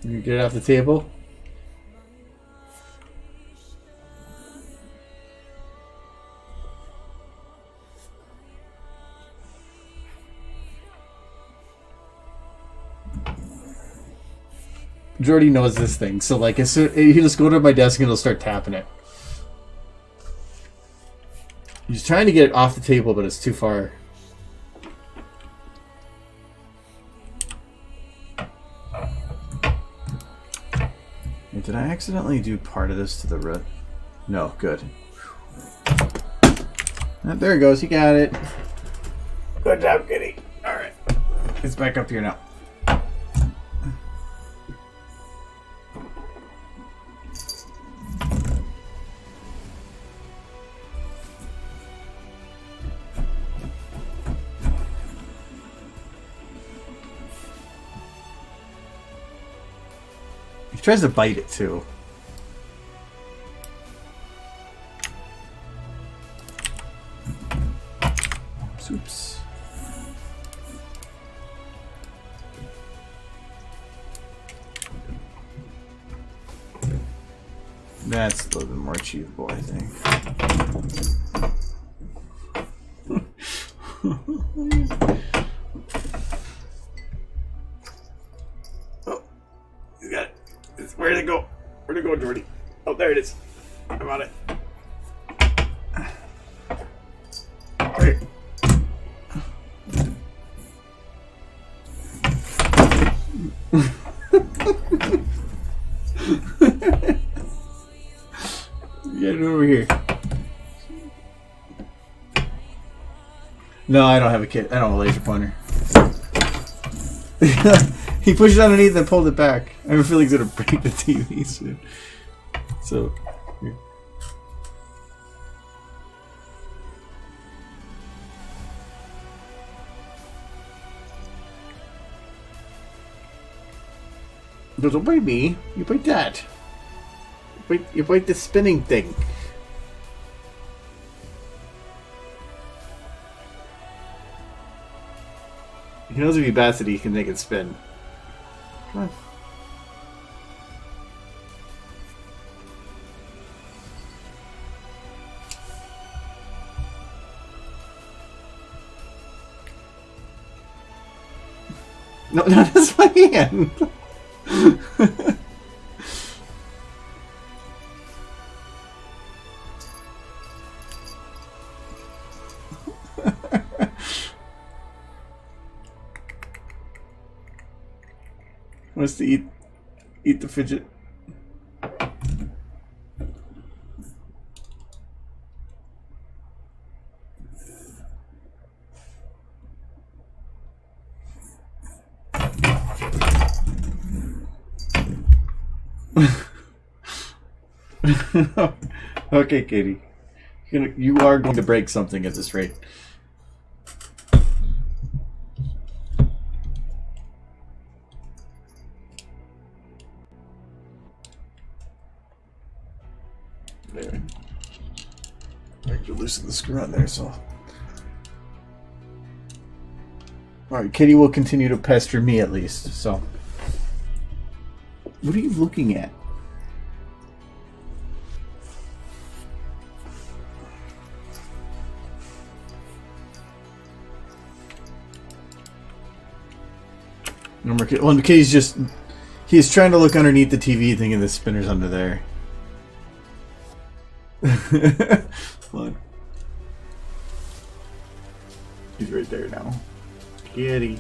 You get it off the table. Jordy knows this thing, so like as soon he'll just go to my desk and he'll start tapping it. He's trying to get it off the table, but it's too far. Wait, did I accidentally do part of this to the root? No, good. There it goes. You got it. Good job, Kitty. All right, it's back up here now. He tries to bite it too. Oops. That's a little bit more achievable, I think. Oh, you got it. Where'd it go? Where'd it go, Jordy? Oh, there it is. I'm on it. Right. Get it over here. No, I don't have a kit. I don't have a laser pointer. He pushed it underneath and pulled it back. I have a feeling he's gonna break the TV soon. So, here. Don't bite me. You bite that. You bite the spinning thing. He knows if he bats it, he can make it spin. Come on. No, not as my hand. Wants to eat the fidget. Okay, Katie. You are going to break something at this rate. There. I can loosen the screw on there, so. Alright, Kitty will continue to pester me at least, so. What are you looking at? Well, Kitty's just... He's trying to look underneath the TV thinking the spinner's under there. Look. He's right there now. Kitty.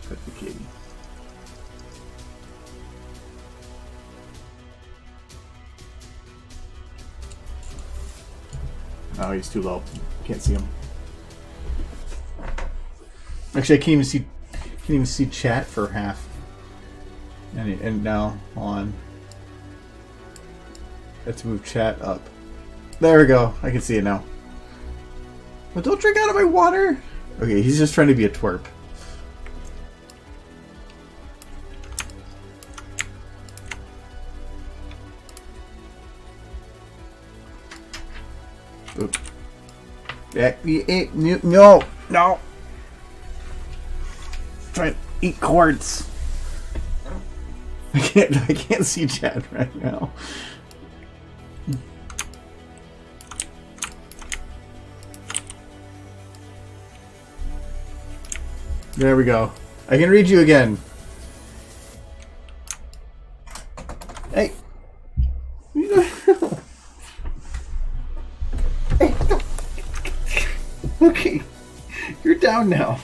Pet the kitty. Oh, he's too low. Can't see him. Actually, I can't even see chat for half. And now on. Let's move chat up. There we go. I can see it now. But don't drink out of my water. Okay, he's just trying to be a twerp. Oop. Yeah, no. Try to eat cords. I can't see chat right now. There we go. I can read you again. Hey. Okay. You're down now.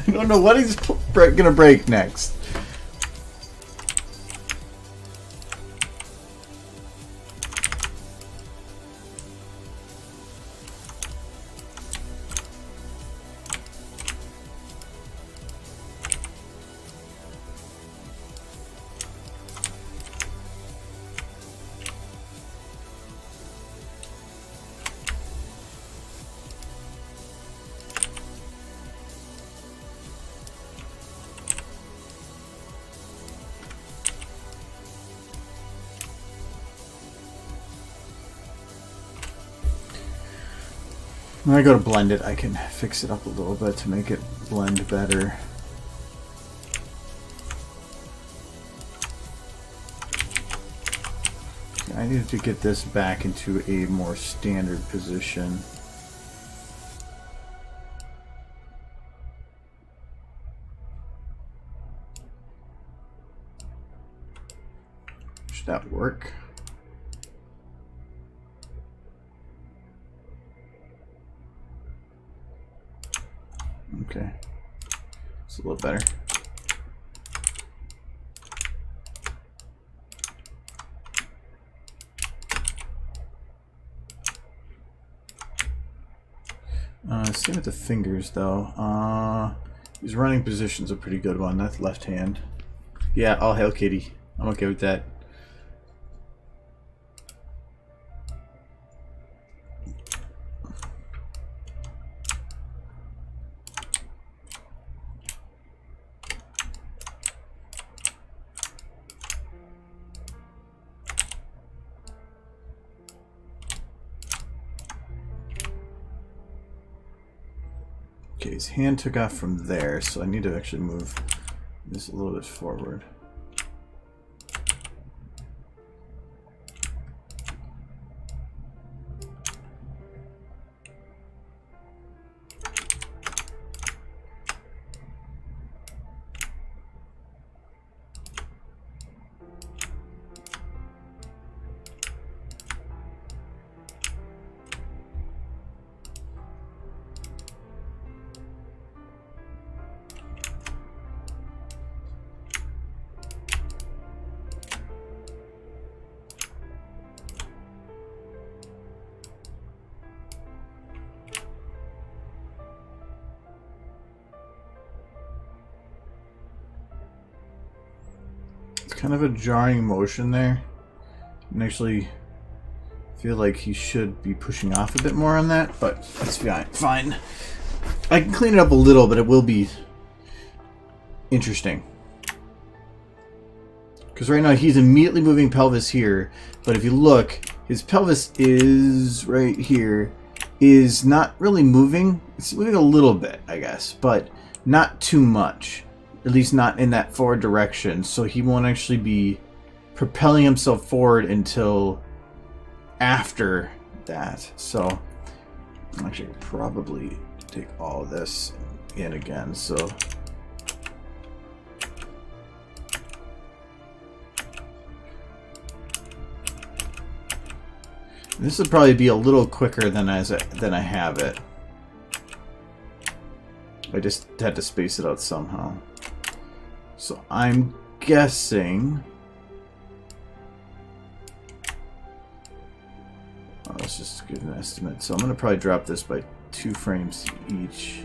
I don't know what he's gonna break next. When I go to blend it, I can fix it up a little bit to make it blend better. I needed to get this back into a more standard position. Should that work? Okay, it's a little better. Same with the fingers though. These running position's a pretty good one. That's left hand. Yeah, all hail Kitty. I'm okay with that. Okay, his hand took off from there, so I need to actually move this a little bit forward. Kind of a jarring motion there, and actually feel like he should be pushing off a bit more on that, but that's fine. I can clean it up a little, but it will be interesting. Because right now he's immediately moving pelvis here, but if you look, his pelvis is right here, is not really moving. It's moving a little bit, I guess, but not too much. At least not in that forward direction, so he won't actually be propelling himself forward until after that. So actually probably take all of this in again. So this would probably be a little quicker than I have it. I just had to space it out somehow. So I'm guessing. Let's just give an estimate. So I'm going to probably drop this by 2 frames each.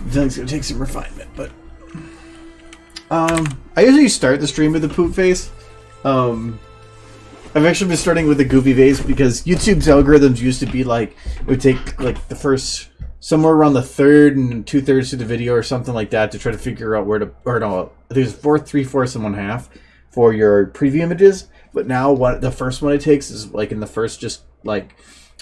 I think it's going to take some refinement, but I usually start the stream with a poop face. I've actually been starting with a goofy face because YouTube's algorithms used to be like, it would take like the first somewhere around the third and 2/3 of the video or something like that to try to figure out where to, or no, I think it's 4, 3/4, and 1/2 for your preview images. But now what the first one it takes is like in the first just like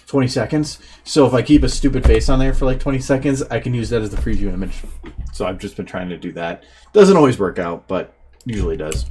20 seconds. So if I keep a stupid face on there for like 20 seconds, I can use that as the preview image. So I've just been trying to do that. Doesn't always work out, but usually does.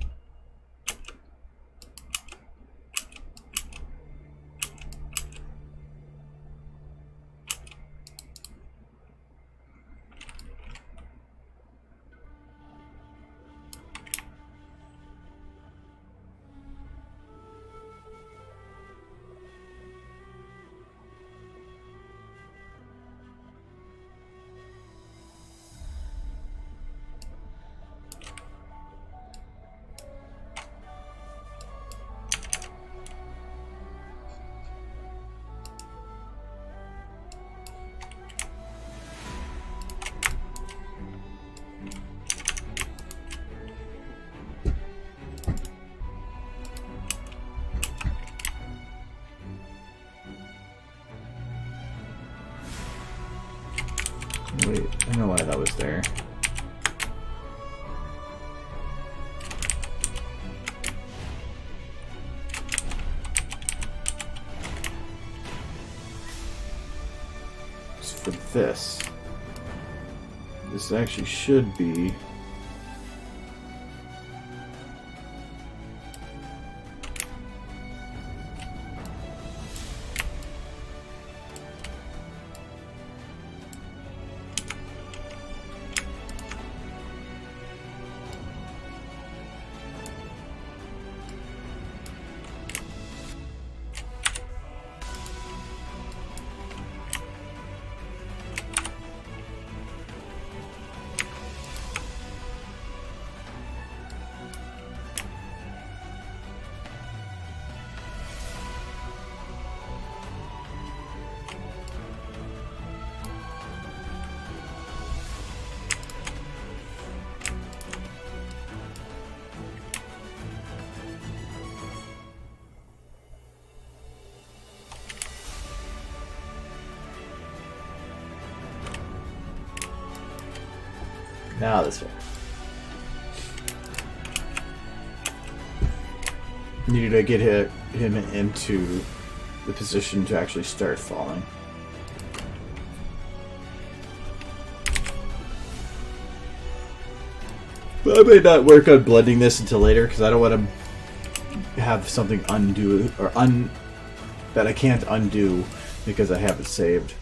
Wait, I know why that was there. So for this actually should be now this way. Needed to get him into the position to actually start falling. But I may not work on blending this until later because I don't want to have something undo or that I can't undo because I have it saved.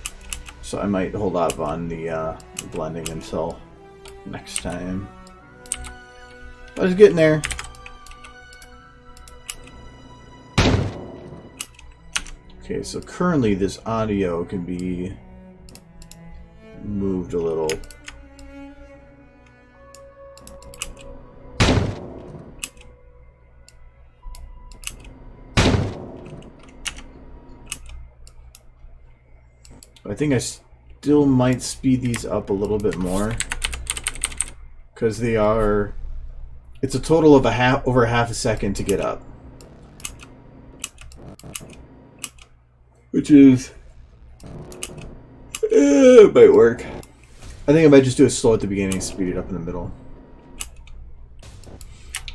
So I might hold off on the blending until next time. I was getting there. Okay, so currently this audio can be moved a little. I think I still might speed these up a little bit more. Because they are, it's a total of over half a second to get up, which is it might work. I think I might just do it slow at the beginning and speed it up in the middle.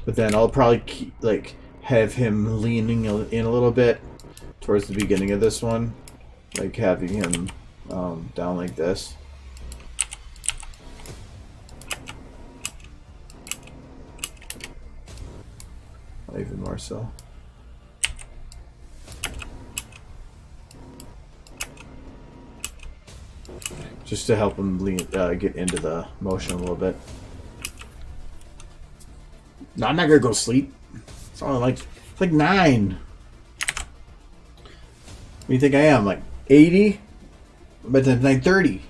But then I'll probably have him leaning in a little bit towards the beginning of this one, like having him down like this. Even more so. Just to help him get into the motion a little bit. No, I'm not gonna go to sleep. It's only it's like 9. What do you think I am? Like 80? But then 9:30.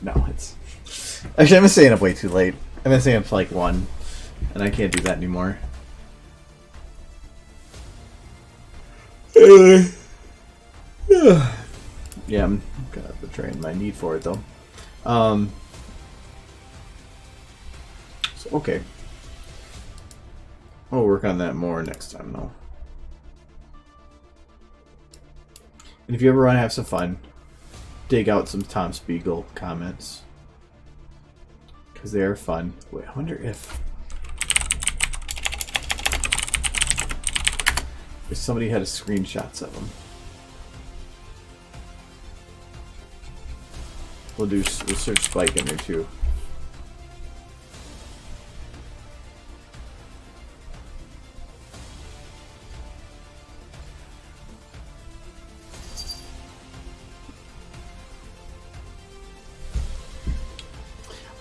No, it's actually I've been staying up way too late. I've been staying up to like 1, and I can't do that anymore. Yeah, I'm kind of betraying my need for it though. So okay, I'll work on that more next time though. And if you ever want to have some fun, dig out some Tom Spiegel comments. Because they are fun. Wait, I wonder if somebody had screenshots of them. We'll search Spike in there too.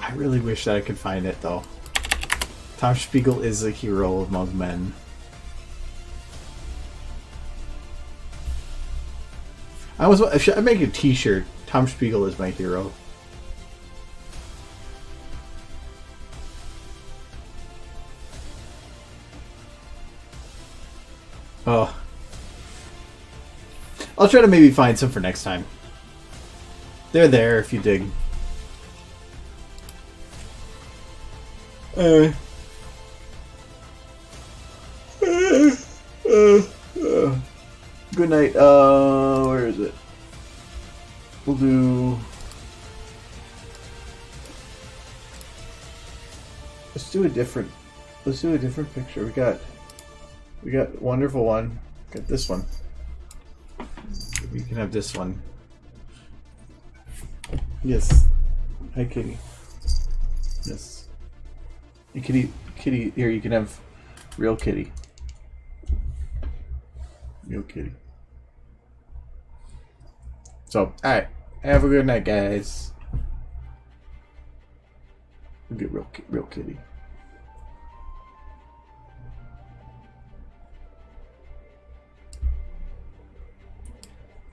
I really wish that I could find it though. Tom Spiegel is a hero among men. I make a t-shirt. Tom Spiegel is my hero. Oh. I'll try to maybe find some for next time. They're there if you dig. Good night. Where is it? We'll do. Let's do a different picture. We got wonderful one. Got this one. We can have this one. Yes. Hi, Kitty. Yes. And Kitty. Here, you can have real Kitty. Real Kitty. So, alright. Have a good night, guys. We'll get real Kitty.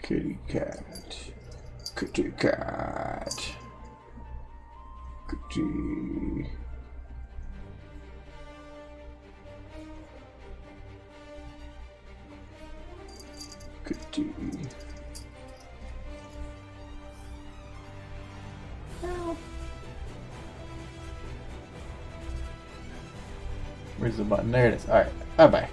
Kitty cat. Kitty cat. Kitty. Kitty. Where's the button? There it is. Alright. Bye-bye.